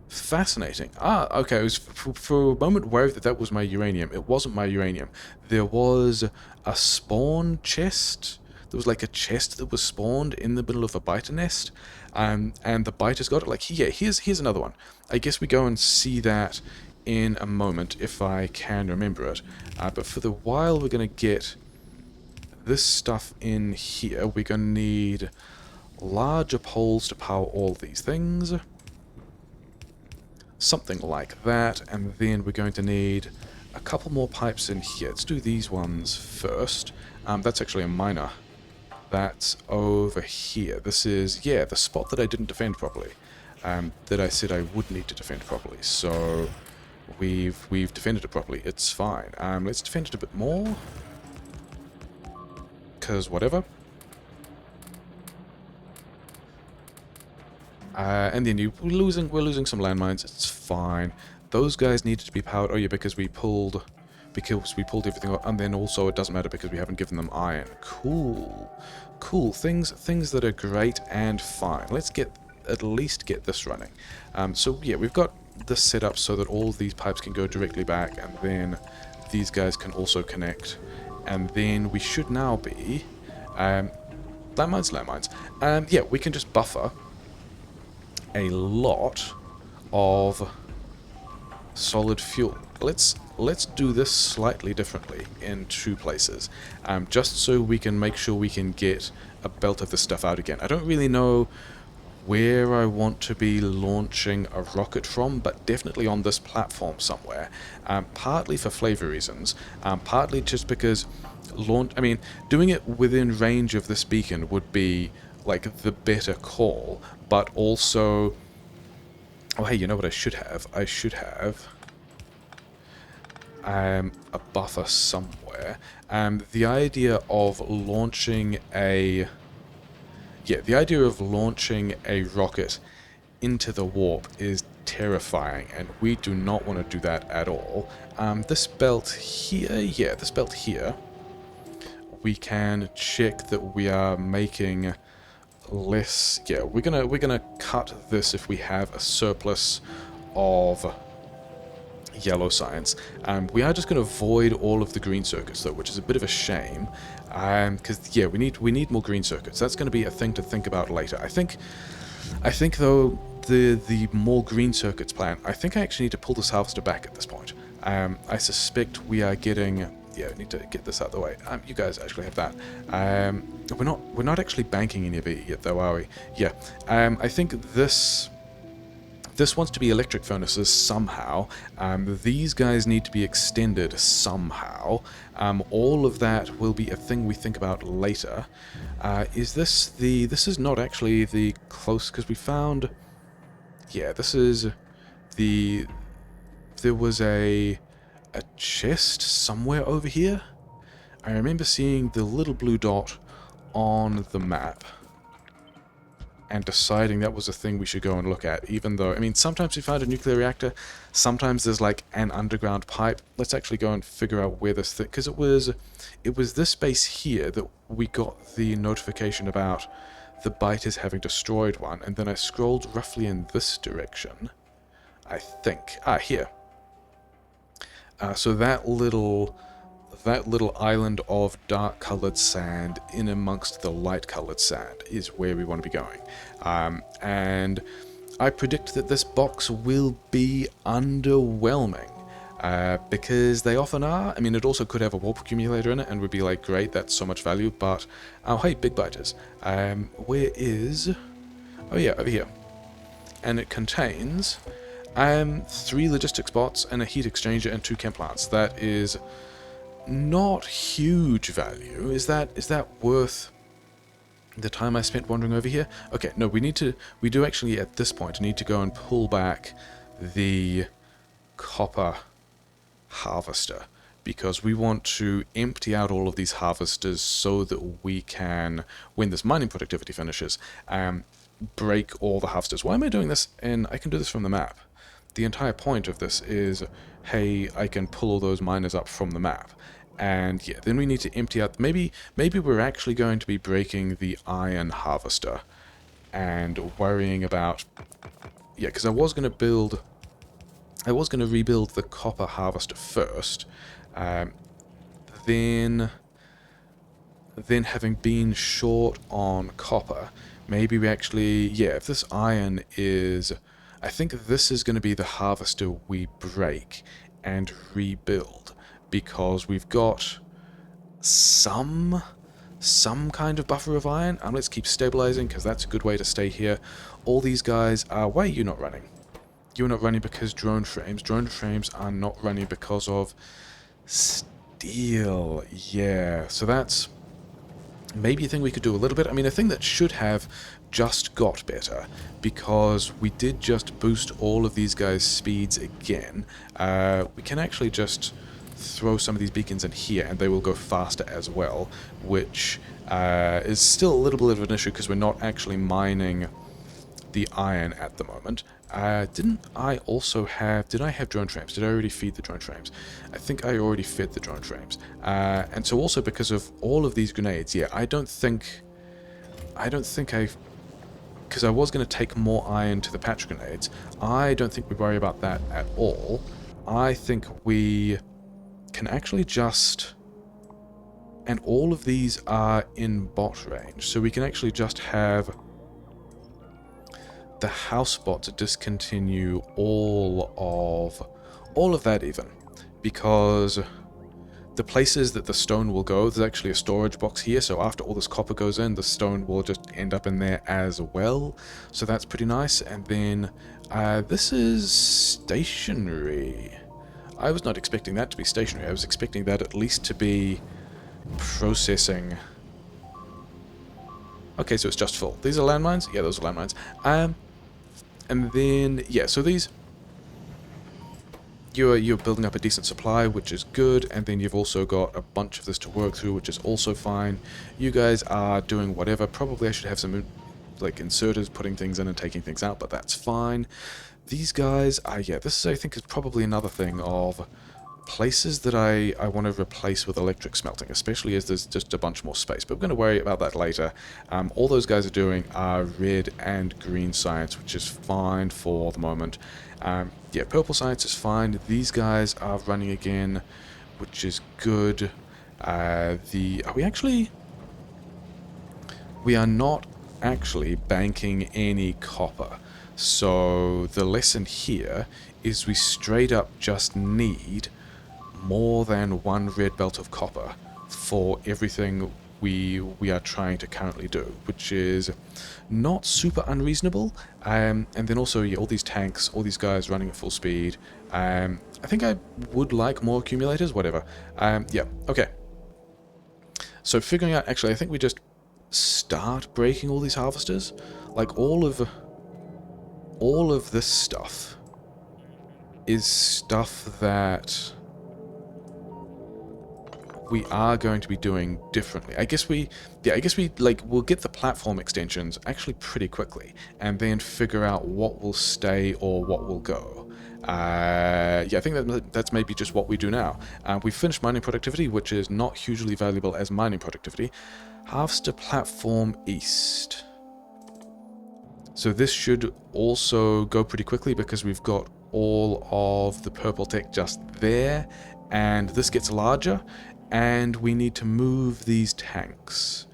Fascinating. Okay, I was for a moment worried that was my uranium. It wasn't my uranium. There was a spawn chest. There was like a chest that was spawned in the middle of a biter nest. And the biters got it. Like, yeah, here's another one. I guess we go and see that in a moment, if I can remember it. But for the while, we're going to get this stuff in here. We're going to need larger poles to power all these things. Something like that. And then we're going to need a couple more pipes in here. Let's do these ones first. That's actually a miner. That's over here. This is, yeah, the spot that I didn't defend properly. That I said I would need to defend properly. So we've defended it properly. It's fine. Let's defend it a bit more. Because whatever. And then we're losing some landmines. It's fine. Those guys needed to be powered. Oh yeah, because we pulled everything up, and then also it doesn't matter because we haven't given them iron. Cool things that are great and fine. Let's at least get this running. So yeah, we've got this set up so that all of these pipes can go directly back, and then these guys can also connect, and then we should now be landmines. Yeah, we can just buffer a lot of solid fuel. Let's do this slightly differently in 2 places, just so we can make sure we can get a belt of this stuff out again. I don't really know where I want to be launching a rocket from, but definitely on this platform somewhere. Partly for flavor reasons, partly just because doing it within range of this beacon would be like the better call, but also, oh hey, you know what I should have? I should have a buffer somewhere. The idea of launching a rocket into the warp is terrifying, and we do not want to do that at all. This belt here, we can check that we are making less. Yeah, we're gonna cut this if we have a surplus of yellow science. We are just going to void all of the green circuits though, which is a bit of a shame, because yeah, we need more green circuits. That's going to be a thing to think about later. I think though the more green circuits plan, I think I actually need to pull this harvester back at this point. I suspect we are getting. Yeah, I need to get this out of the way. You guys actually have that. We're not actually banking any of it yet though, are we? Yeah. I think this wants to be electric furnaces somehow. These guys need to be extended somehow. All of that will be a thing we think about later. This is not actually the close, because we found... Yeah, this is the... There was a chest somewhere over here. I remember seeing the little blue dot on the map and deciding that was a thing we should go and look at, even though, I mean, sometimes we find a nuclear reactor, sometimes there's like an underground pipe. Let's actually go and figure out where this thing, because it was this base here that we got the notification about the biters having destroyed one, and then I scrolled roughly in this direction, I think. Here. So that little island of dark-coloured sand in amongst the light-coloured sand is where we want to be going. And I predict that this box will be underwhelming, because they often are. I mean, it also could have a warp accumulator in it, and would be like, great, that's so much value, but... Oh, hey, big biters. Where is... Oh yeah, over here. And it contains 3 logistics bots and a heat exchanger and 2 chem plants. That is... not huge value. Is that worth the time I spent wandering over here? Okay, no, we do actually at this point need to go and pull back the copper harvester, because we want to empty out all of these harvesters so that we can, when this mining productivity finishes, break all the harvesters. Why am I doing this? And I can do this from the map. The entire point of this is, hey, I can pull all those miners up from the map. And yeah, then we need to empty out... Maybe we're actually going to be breaking the iron harvester and worrying about... Yeah, because I was going to rebuild the copper harvester first. Then having been short on copper, maybe we actually... Yeah, if this iron is... I think this is going to be the harvester we break and rebuild, because we've got some kind of buffer of iron. Let's keep stabilizing, because that's a good way to stay here. All these guys are... Why are you not running? You're not running because drone frames. Drone frames are not running because of steel. Yeah, so that's maybe a thing we could do a little bit. I mean, a thing that should have just got better, because we did just boost all of these guys' speeds again. We can actually just throw some of these beacons in here and they will go faster as well, which is still a little bit of an issue because we're not actually mining the iron at the moment. Didn't I also have... Did I have drone frames? Did I already feed the drone frames? I think I already fed the drone frames. And so also because of all of these grenades, yeah, I don't think I've... Because I was going to take more iron to the patch grenades. I don't think we worry about that at all. I think we can actually just... And all of these are in bot range, so we can actually just have the house bot to discontinue all of that even, because the places that the stone will go, there's actually a storage box here, so after all this copper goes in, the stone will just end up in there as well, so that's pretty nice. And then this is stationary. I was not expecting that to be stationary. I was expecting that at least to be processing. Okay, so it's just full. These are landmines? Yeah, those are landmines. And then, yeah, so these... You're building up a decent supply, which is good, and then you've also got a bunch of this to work through, which is also fine. You guys are doing whatever. Probably I should have some, like, inserters putting things in and taking things out, but that's fine. These guys, yeah, this I think is probably another thing of places that I want to replace with electric smelting, especially as there's just a bunch more space, but we're going to worry about that later. All those guys are doing are red and green science, which is fine for the moment. Yeah, purple science is fine. These guys are running again, which is good. We are not actually banking any copper. So the lesson here is we straight up just need more than one red belt of copper for everything we are trying to currently do, which is not super unreasonable. And then also, yeah, all these tanks, all these guys running at full speed. I think I would like more accumulators, whatever. Yeah, okay. So figuring out, actually, I think we just start breaking all these harvesters. Like, all of this stuff is stuff that we are going to be doing differently. I guess we we'll get the platform extensions actually pretty quickly, and then figure out what will stay or what will go. Yeah, I think that's maybe just what we do now. We've finished mining productivity, which is not hugely valuable as mining productivity. Harvester platform east. So this should also go pretty quickly because we've got all of the purple tech just there, and this gets larger, and we need to move these tanks,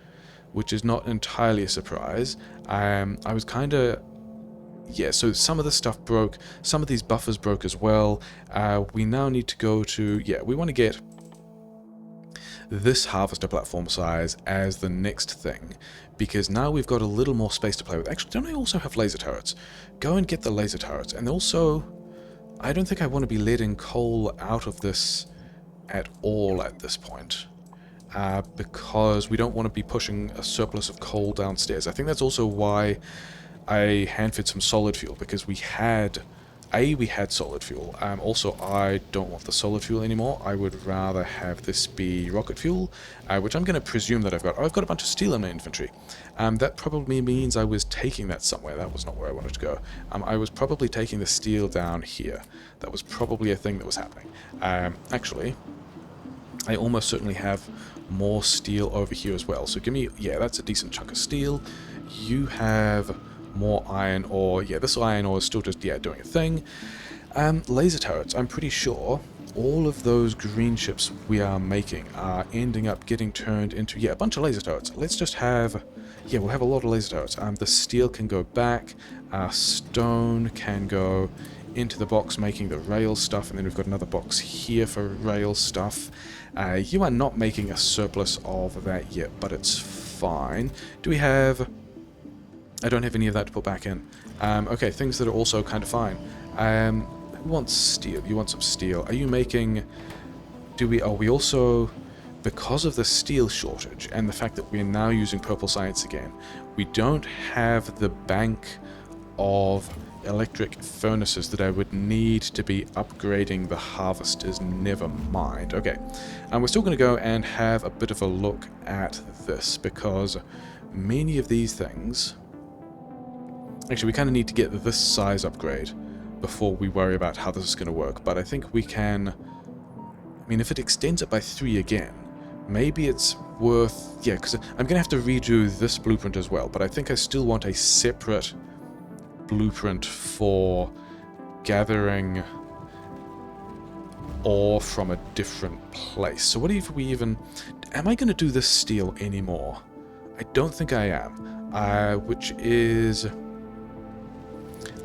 which is not entirely a surprise. I was kind of... Yeah, so some of the stuff broke, some of these buffers broke as well. We now need to go to... Yeah, we want to get this harvester platform size as the next thing, because now we've got a little more space to play with. Actually, don't I also have laser turrets? Go and get the laser turrets. And also, I don't think I want to be letting coal out of this at all at this point, because we don't want to be pushing a surplus of coal downstairs. I think that's also why I hand-fed some solid fuel, because we had solid fuel. Also, I don't want the solid fuel anymore. I would rather have this be rocket fuel, which I'm going to presume that I've got. Oh, I've got a bunch of steel in my inventory. That probably means I was taking that somewhere. That was not where I wanted to go. I was probably taking the steel down here. That was probably a thing that was happening. Actually, I almost certainly have more steel over here as well. So give me... Yeah, that's a decent chunk of steel. You have more iron ore. Yeah, this iron ore is still just, yeah, doing a thing. Laser turrets. I'm pretty sure all of those green ships we are making are ending up getting turned into, yeah, a bunch of laser turrets. Let's just have... Yeah, we'll have a lot of laser turrets. The steel can go back. Stone can go into the box making the rail stuff, and then we've got another box here for rail stuff. You are not making a surplus of that yet, but it's fine. Do we have... I don't have any of that to put back in. Okay, things that are also kind of fine. Who wants steel? You want some steel. Are you making... Do we... Oh, we also... Because of the steel shortage and the fact that we're now using purple science again, we don't have the bank of electric furnaces that I would need to be upgrading the harvesters. Never mind. Okay, and we're still going to go and have a bit of a look at this, because many of these things Actually, we kind of need to get this size upgrade before we worry about how this is going to work. But I think we can... I mean, if it extends it by 3 again, maybe it's worth... Yeah, because I'm going to have to redo this blueprint as well. But I think I still want a separate blueprint for gathering ore from a different place. So what if we even... Am I going to do this steel anymore? I don't think I am. Which is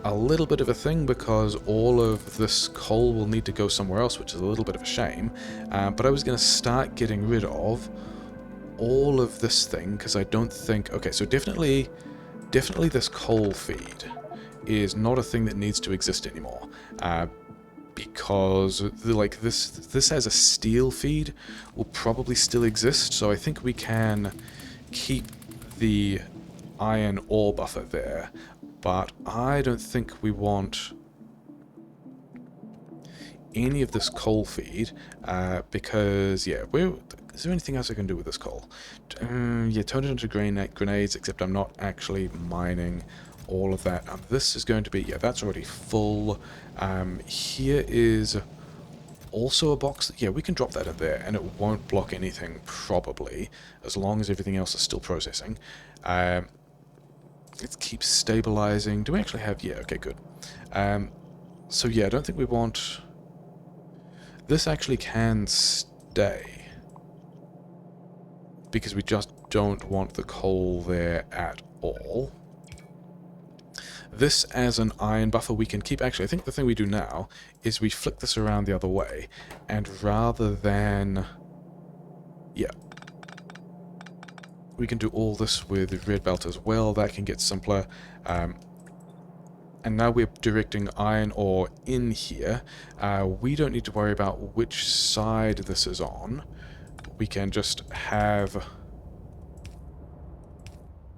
a little bit of a thing because all of this coal will need to go somewhere else, which is a little bit of a shame. But I was going to start getting rid of all of this thing because I don't think... Okay, so definitely this coal feed is not a thing that needs to exist anymore. Because like this has a steel feed will probably still exist, so I think we can keep the iron ore buffer there, but I don't think we want any of this coal feed because yeah, is there anything else I can do with this coal? Yeah, turn it into grenades, except I'm not actually mining all of that. This is going to be, yeah, that's already full. Here is also a box. Yeah, we can drop that in there and it won't block anything probably, as long as everything else is still processing. Let's keep stabilizing. Do we actually have... Yeah, okay, good. So yeah, I don't think we want... This actually can stay, because we just don't want the coal there at all. This as an iron buffer we can keep. Actually, I think the thing we do now is we flick this around the other way, and rather than... Yeah. We can do all this with red belt as well. That can get simpler. And now we're directing iron ore in here. We don't need to worry about which side this is on. We can just have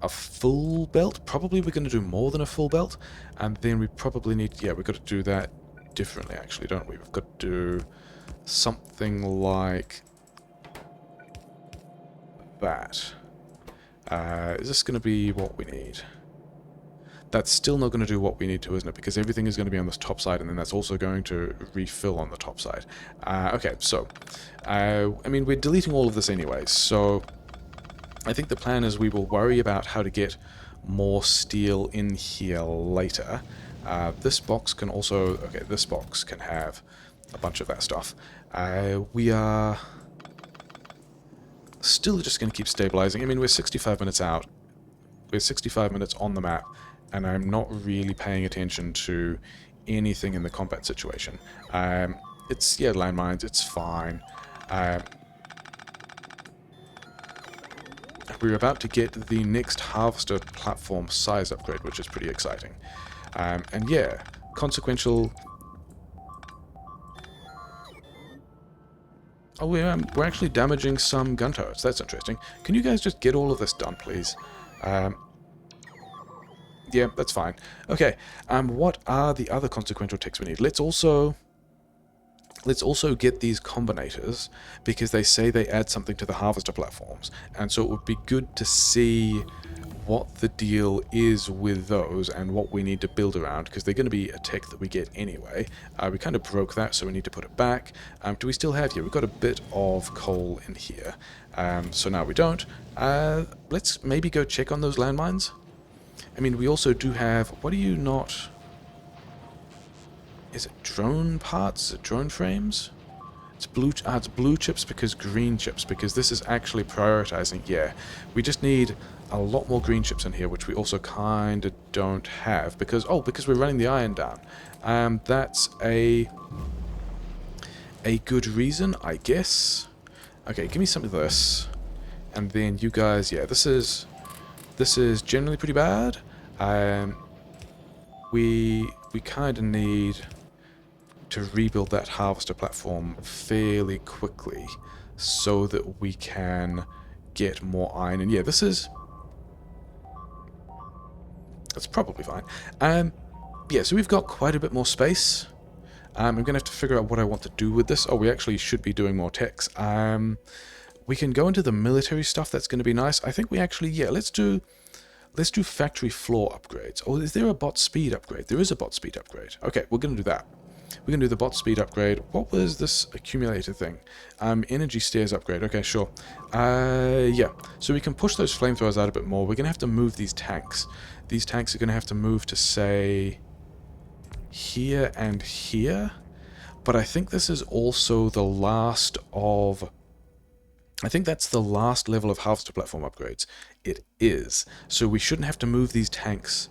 a full belt. Probably we're going to do more than a full belt. And then we probably need... Yeah, we've got to do that differently, actually, don't we? We've got to do something like that. Is this going to be what we need? That's still not going to do what we need to, isn't it? Because everything is going to be on this top side, and then that's also going to refill on the top side. Okay, so... I mean, we're deleting all of this anyway, so... I think the plan is we will worry about how to get more steel in here later. This box can also... Okay, this box can have a bunch of that stuff. We are still just going to keep stabilizing. I mean, we're 65 minutes out. We're 65 minutes on the map, and I'm not really paying attention to anything in the combat situation. It's, yeah, landmines, it's fine. We're about to get the next harvester platform size upgrade, which is pretty exciting. And yeah, consequential... Oh, we're actually damaging some gun turrets. That's interesting. Can you guys just get all of this done, please? Yeah, that's fine. Okay, what are the other consequential ticks we need? Let's also get these combinators, because they say they add something to the harvester platforms, and so it would be good to see what the deal is with those and what we need to build around, because they're going to be a tech that we get anyway. We kind of broke that, so we need to put it back. Do we still have here? We've got a bit of coal in here, so now we don't. Let's maybe go check on those landmines. I mean, we also do have... What are you not... Is it drone parts? Is it drone frames? It's blue chips because green chips, because this is actually prioritizing. Yeah, we just need a lot more green chips in here, which we also kind of don't have, because we're running the iron down. That's a good reason, I guess. Okay, give me some of this, and then you guys. Yeah, this is generally pretty bad. We kind of need to rebuild that harvester platform fairly quickly so that we can get more iron. And yeah, that's probably fine. Yeah, so we've got quite a bit more space. I'm going to have to figure out what I want to do with this. Oh, we actually should be doing more techs. We can go into the military stuff. That's going to be nice. I think we actually, yeah, let's do Let's do factory floor upgrades. Oh, is there a bot speed upgrade? There is a bot speed upgrade. Okay, we're going to do that. We're going to do the bot speed upgrade. What was this accumulator thing? Energy stairs upgrade. Okay, sure. Yeah. So we can push those flamethrowers out a bit more. We're going to have to move these tanks. These tanks are going to have to move to, say, here and here. But I think this is also the last of... I think that's the last level of harvester platform upgrades. It is. So we shouldn't have to move these tanks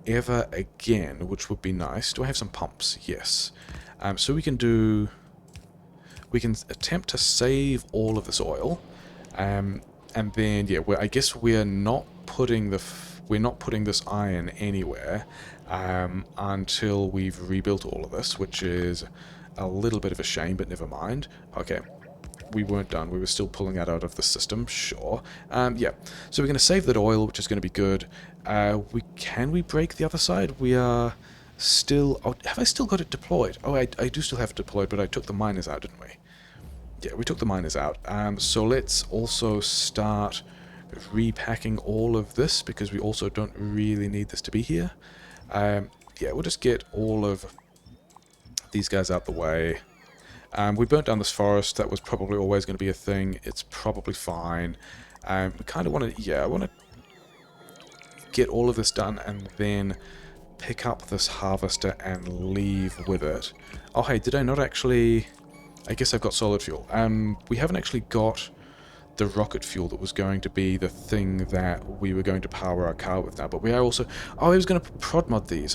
ever again, which would be nice. Do I have some pumps? Yes. So we can do... We can attempt to save all of this oil. And then, yeah, I guess we're not putting this iron anywhere until we've rebuilt all of this, which is a little bit of a shame, but never mind. Okay. We weren't done. We were still pulling that out of the system, sure. Yeah, so we're going to save that oil, which is going to be good. Can we break the other side? We are still... Oh, have I still got it deployed? Oh, I do still have it deployed, but I took the miners out, didn't we? Yeah, we took the miners out. So let's also start repacking all of this, because we also don't really need this to be here. Yeah, we'll just get all of these guys out the way. We burnt down this forest. That was probably always going to be a thing. It's probably fine. We kind of want to... Yeah, I want to get all of this done and then pick up this harvester and leave with it. Oh, hey, did I not actually... I guess I've got solid fuel. We haven't actually got the rocket fuel that was going to be the thing that we were going to power our car with now. But we are also... Oh, I was going to prod mod these.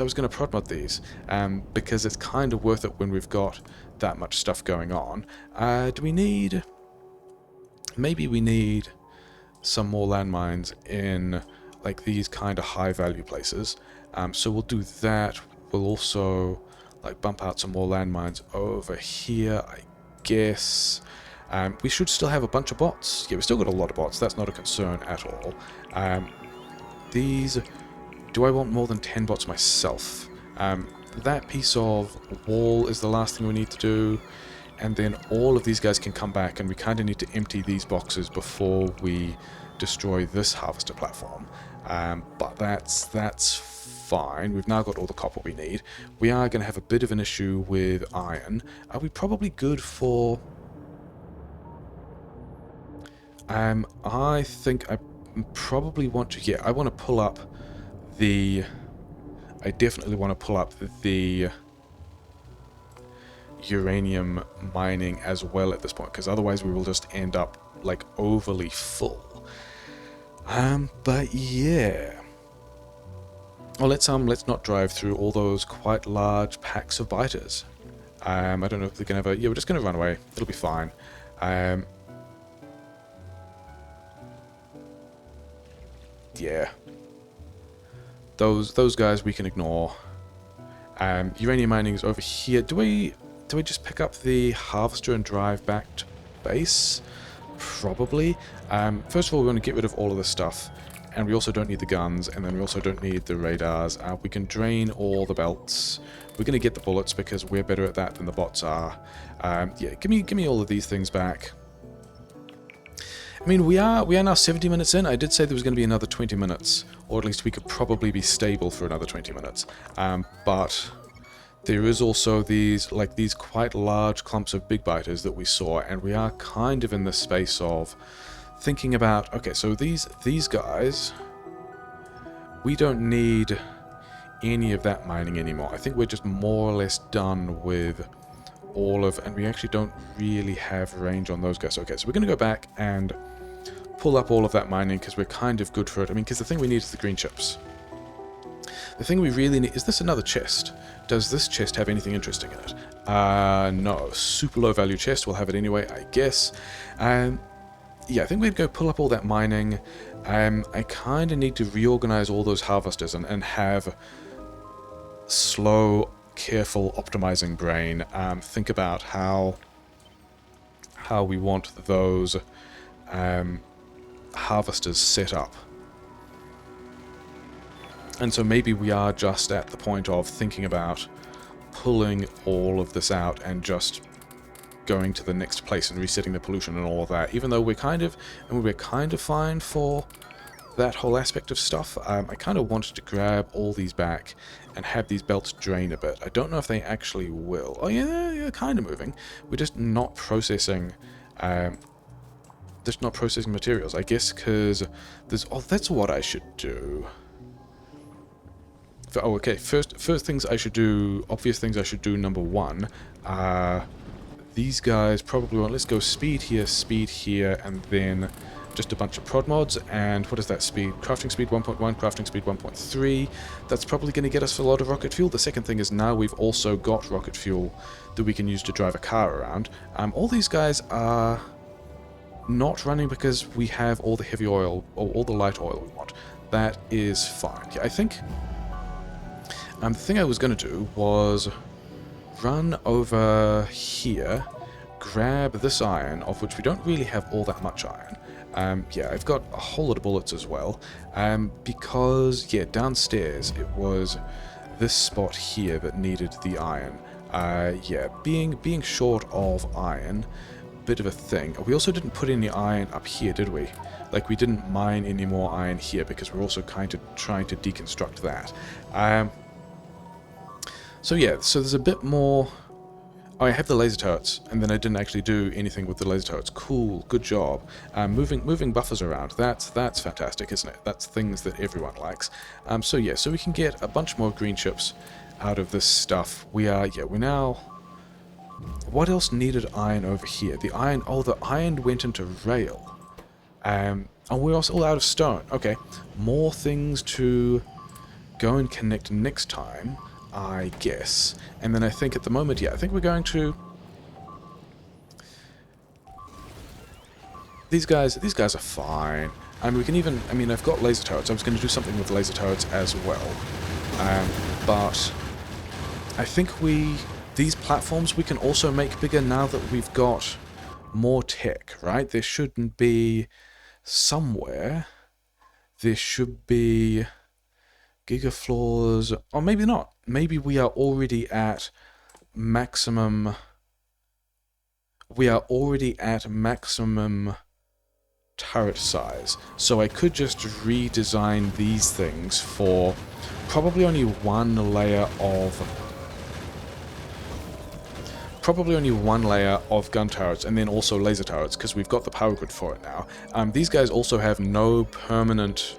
Because it's kind of worth it when we've got that much stuff going on. Do we need... Maybe we need some more landmines in like these kind of high value places. So we'll do that. We'll also like bump out some more landmines over here, I guess. We should still have a bunch of bots. Yeah, we've still got a lot of bots. That's not a concern at all. These... Do I want more than 10 bots myself? That piece of wall is the last thing we need to do, and then all of these guys can come back, and we kind of need to empty these boxes before we destroy this harvester platform. But that's fine. We've now got all the copper we need. We are going to have a bit of an issue with iron. Are we probably good for... I think I probably want to... Yeah, I want to pull up the... I definitely want to pull up the uranium mining as well at this point, because otherwise we will just end up like overly full. But yeah. Well, let's not drive through all those quite large packs of biters. I don't know if they're gonna have a... Yeah, we're just gonna run away. It'll be fine. Yeah. Those guys we can ignore. Uranium mining is over here. Do we just pick up the harvester and drive back to base? Probably. First of all, we want to get rid of all of this stuff, and we also don't need the guns, and then we also don't need the radars. We can drain all the belts. We're going to get the bullets because we're better at that than the bots are. Yeah, give me all of these things back. I mean, we are now 70 minutes in. I did say there was going to be another 20 minutes, or at least we could probably be stable for another 20 minutes. But there is also these quite large clumps of big biters that we saw, and we are kind of in the space of thinking about, okay, so these guys, we don't need any of that mining anymore. I think we're just more or less done with all of, and we actually don't really have range on those guys. Okay, so we're going to go back and pull up all of that mining because we're kind of good for it. I mean, because the thing we need is the green chips. The thing we really need... Is this another chest? Does this chest have anything interesting in it? No. Super low value chest. We'll have it anyway, I guess. Yeah, I think we'd go pull up all that mining. I kind of need to reorganize all those harvesters and have slow, careful, optimizing brain. Think about how we want those harvesters set up. And so maybe we are just at the point of thinking about pulling all of this out and just going to the next place and resetting the pollution and all of that, even though we're kind of fine for that whole aspect of stuff. I kind of wanted to grab all these back and have these belts drain a bit. I don't know if they actually will. Oh yeah, they're kind of moving. We're just not processing... just not processing materials, I guess, because there's... Oh, that's what I should do. Oh, okay, first things I should do, obvious things I should do, number one, these guys probably want... Let's go speed here, and then just a bunch of prod mods, and what is that speed? Crafting speed 1.1, crafting speed 1.3. That's probably going to get us a lot of rocket fuel. The second thing is now we've also got rocket fuel that we can use to drive a car around. All these guys are not running because we have all the heavy oil, or all the light oil we want. That is fine. Yeah, I think... the thing I was going to do was run over here, grab this iron, of which we don't really have all that much iron. Yeah, I've got a whole lot of bullets as well, because, yeah, downstairs it was this spot here that needed the iron. Yeah, being short of iron, bit of a thing. We also didn't put any iron up here, did we? Like, we didn't mine any more iron here, because we're also kind of trying to deconstruct that. So yeah, so there's a bit more... Oh, I have the laser turrets, and then I didn't actually do anything with the laser turrets. Cool, good job. Moving buffers around, that's fantastic, isn't it? That's things that everyone likes. So yeah, so we can get a bunch more green chips out of this stuff. We're now... What else needed iron over here? The iron... Oh, the iron went into rail. Oh, we're also all out of stone. Okay, more things to go and connect next time, I guess. And then I think at the moment, yeah, I think we're going to... These guys are fine. I mean, we can even... I mean, I've got laser turrets. I was going to do something with laser turrets as well. But I think these platforms we can also make bigger now that we've got more tech, right? There shouldn't be... Somewhere... There should be... Gigafloors... Or maybe not. Maybe we are already at maximum... We are already at maximum turret size. So I could just redesign these things for probably only one layer of... Probably only one layer of gun turrets, and then also laser turrets, because we've got the power grid for it now. These guys also have no permanent...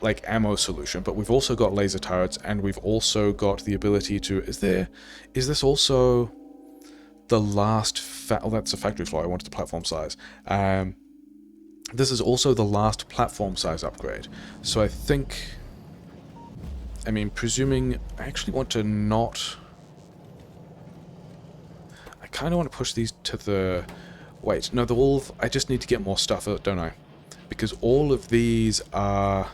like ammo solution, but we've also got laser turrets, and we've also got the ability to... Is this also the last... Oh, that's a factory floor. I wanted the platform size. This is also the last platform size upgrade. So I think... I mean, presuming... I actually want to not... I kind of want to push these to the... Wait, no, I just need to get more stuff, don't I? Because all of these are...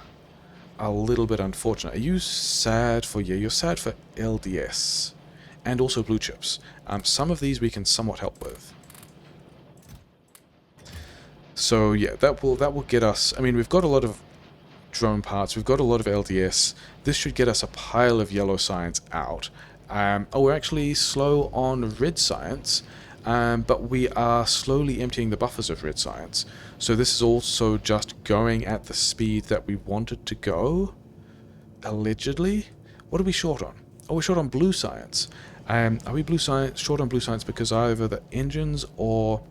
a little bit unfortunate. Are you sad for... Yeah, you're sad for LDS. And also blue chips. Some of these we can somewhat help with. So yeah, that will get us... I mean, we've got a lot of drone parts. We've got a lot of LDS. This should get us a pile of yellow science out. Oh, we're actually slow on red science. But we are slowly emptying the buffers of red science. So this is also just going at the speed that we wanted to go. Allegedly. What are we short on? Oh, we're short on blue science. Are we short on blue science because either the engines or...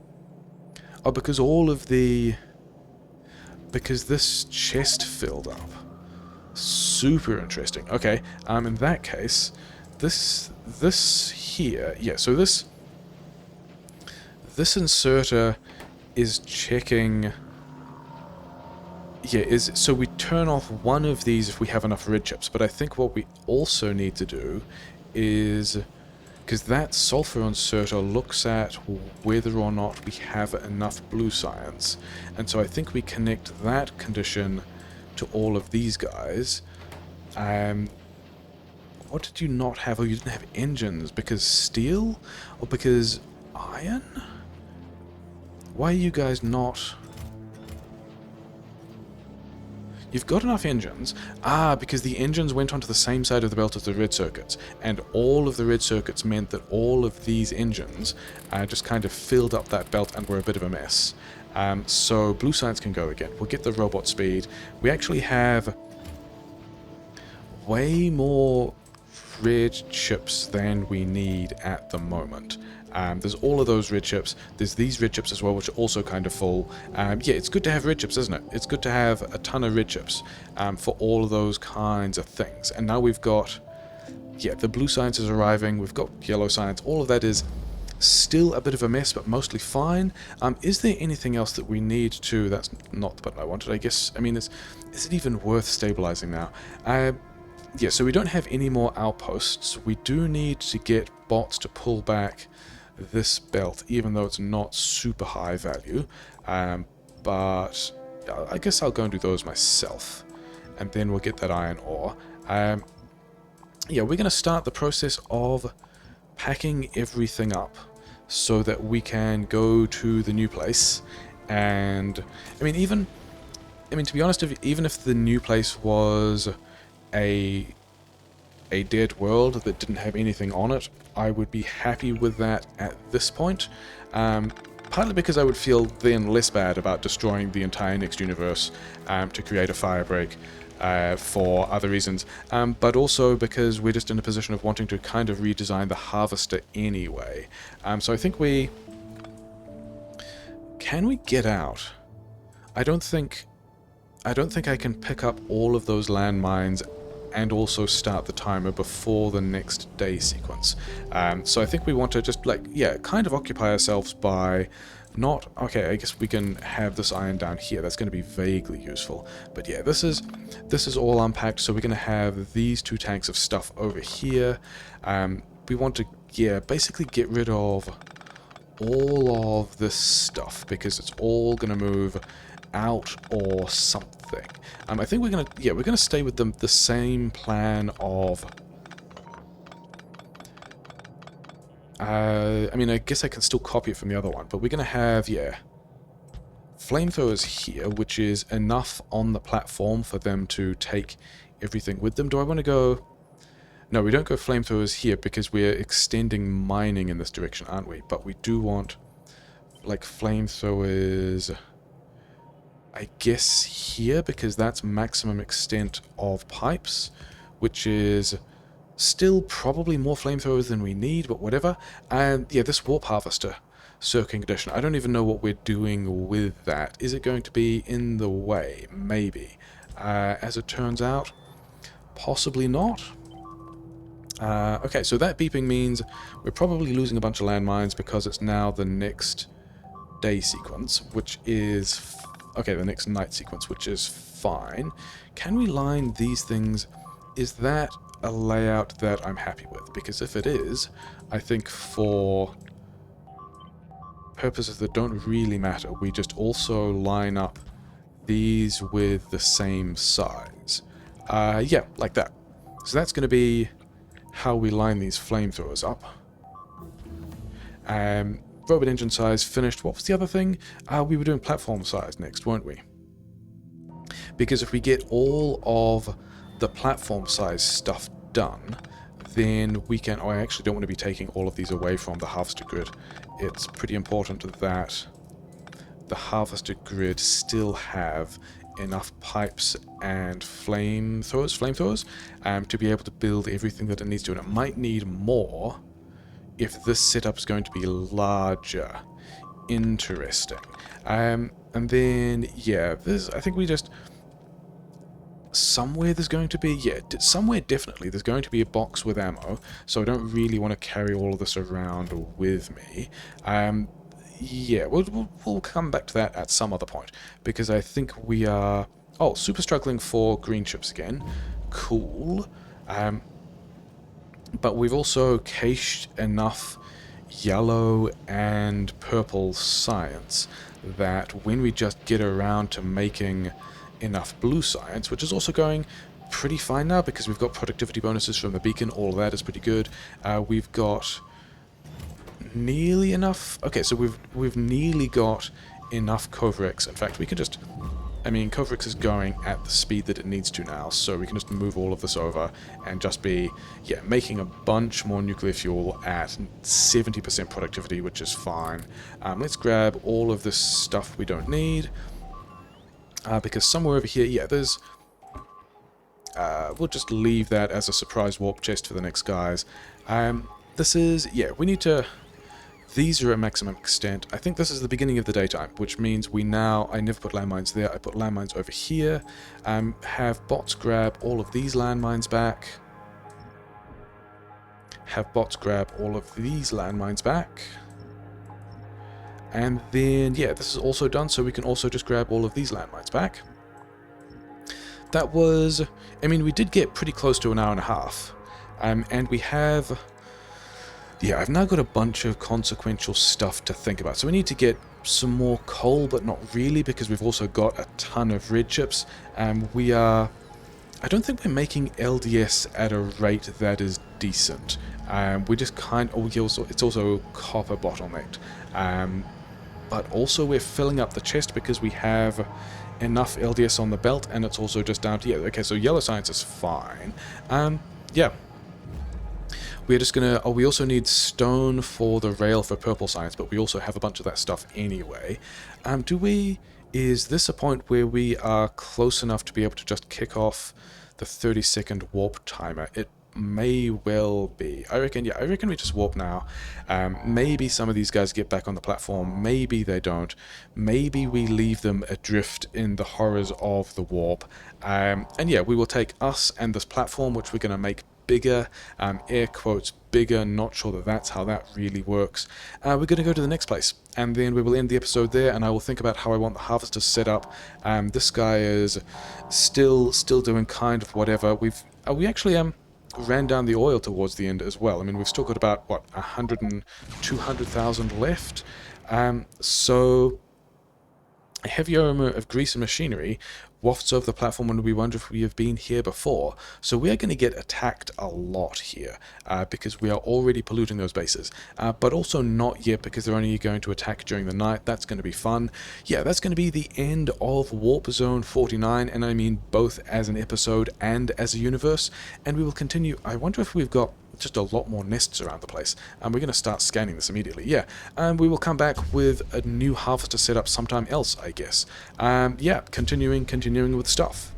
Oh, because all of the... Because this chest filled up. Super interesting. Okay, in that case, this here... Yeah, so this inserter is checking... Yeah, so we turn off one of these if we have enough red chips, but I think what we also need to do is... Because that sulfur inserter looks at whether or not we have enough blue science. And so I think we connect that condition to all of these guys. What did you not have? Oh, you didn't have engines. Because steel? Or because iron? Why are you guys not... You've got enough engines. Ah, because the engines went onto the same side of the belt as the red circuits. And all of the red circuits meant that all of these engines just kind of filled up that belt and were a bit of a mess. So blue science can go again. We'll get the robot speed. We actually have way more red chips than we need at the moment. There's all of those red chips. There's these red chips as well, which are also kind of full. Yeah, it's good to have red chips, isn't it? It's good to have a ton of red chips for all of those kinds of things. And now we've got, yeah, the blue science is arriving. We've got yellow science. All of that is still a bit of a mess, but mostly fine. Is there anything else that we need to... That's not the button I wanted, I guess. I mean, is it even worth stabilizing now? Yeah, so we don't have any more outposts. We do need to get bots to pull back this belt, even though it's not super high value. But I guess I'll go and do those myself. And then we'll get that iron ore. Yeah, we're going to start the process of packing everything up so that we can go to the new place. And, I mean, to be honest, even if the new place was a dead world that didn't have anything on it, I would be happy with that at this point. Partly because I would feel then less bad about destroying the entire next universe to create a firebreak for other reasons, but also because we're just in a position of wanting to kind of redesign the harvester anyway. So I think we... Can we get out? I don't think I can pick up all of those landmines and also start the timer before the next day sequence. So I think we want to just, like, yeah, kind of occupy ourselves by not... Okay, I guess we can have this iron down here. That's going to be vaguely useful. But yeah, this is all unpacked, so we're going to have these 2 tanks of stuff over here. We want to, yeah, basically get rid of all of this stuff, because it's all going to move out or something. I think we're gonna stay with the same plan of... I mean, I guess I can still copy it from the other one, but we're gonna have, yeah, flamethrowers here, which is enough on the platform for them to take everything with them. Do I want to go... No, we don't go flamethrowers here because we're extending mining in this direction, aren't we? But we do want, like, flamethrowers... I guess here, because that's maximum extent of pipes, which is still probably more flamethrowers than we need, but whatever. And yeah, this warp harvester circling condition, I don't even know what we're doing with that. Is it going to be in the way? Maybe. As it turns out, possibly not. Okay, so that beeping means we're probably losing a bunch of landmines because it's now the next day sequence, which is... Okay, the next night sequence, which is fine. Can we line these things? Is that a layout that I'm happy with? Because if it is, I think for purposes that don't really matter, we just also line up these with the same size. Yeah, like that. So that's going to be how we line these flamethrowers up. Robot engine size finished. What was the other thing? We were doing platform size next, weren't we? Because if we get all of the platform size stuff done, then we can... Oh, I actually don't want to be taking all of these away from the harvester grid. It's pretty important that the harvester grid still have enough pipes and flamethrowers, to be able to build everything that it needs to. And it might need more if this setup is going to be larger. Interesting. And then, yeah, I think we just... Somewhere there's going to be... Yeah, somewhere definitely there's going to be a box with ammo, so I don't really want to carry all of this around with me. Yeah, we'll come back to that at some other point, because I think we are... Oh, super struggling for green chips again. Cool. But we've also cached enough yellow and purple science that when we just get around to making enough blue science, which is also going pretty fine now because we've got productivity bonuses from the beacon, all of that is pretty good. We've got nearly enough... Okay, so we've nearly got enough Covrex. In fact, we could just... I mean, Covrix is going at the speed that it needs to now, so we can just move all of this over and just be, yeah, making a bunch more nuclear fuel at 70% productivity, which is fine. Let's grab all of this stuff we don't need, because somewhere over here, yeah, there's... we'll just leave that as a surprise warp chest for the next guys. This is, yeah, we need to... These are at maximum extent. I think this is the beginning of the daytime, which means we now... I never put landmines there. I put landmines over here. Have bots grab all of these landmines back. Have bots grab all of these landmines back. And then, yeah, this is also done, so we can also just grab all of these landmines back. That was... I mean, we did get pretty close to an hour and a half. And we have... Yeah, I've now got a bunch of consequential stuff to think about. So we need to get some more coal, but not really, because we've also got a ton of red chips. We are... I don't think we're making LDS at a rate that is decent. We just kind of... it's also copper bottlenecked. But also we're filling up the chest because we have enough LDS on the belt, and it's also just down to... Yeah, okay, so yellow science is fine. Yeah. We're just gonna... Oh, we also need stone for the rail for purple science, but we also have a bunch of that stuff anyway. Do we... Is this a point where we are close enough to be able to just kick off the 30-second warp timer? It may well be. I reckon, yeah, I reckon we just warp now. Maybe some of these guys get back on the platform. Maybe they don't. Maybe we leave them adrift in the horrors of the warp. And yeah, we will take us and this platform, which we're going to make bigger, air quotes bigger, not sure that that's how that really works. We're going to go to the next place, and then we will end the episode there, and I will think about how I want the harvester set up. This guy is still doing kind of whatever. We actually ran down the oil towards the end as well. I mean, we've still got about, what, 100 and 200,000 left. So a heavy aroma of grease and machinery wafts over the platform, and we wonder if we have been here before. So we are going to get attacked a lot here, because we are already polluting those bases. But also not yet, because they're only going to attack during the night. That's going to be fun. Yeah, that's going to be the end of Warp Zone 49, and I mean both as an episode and as a universe. And we will continue. I wonder if we've got just a lot more nests around the place, and we're going to start scanning this immediately. Yeah, and we will come back with a new harvester setup sometime else, I guess. Yeah, continuing with stuff.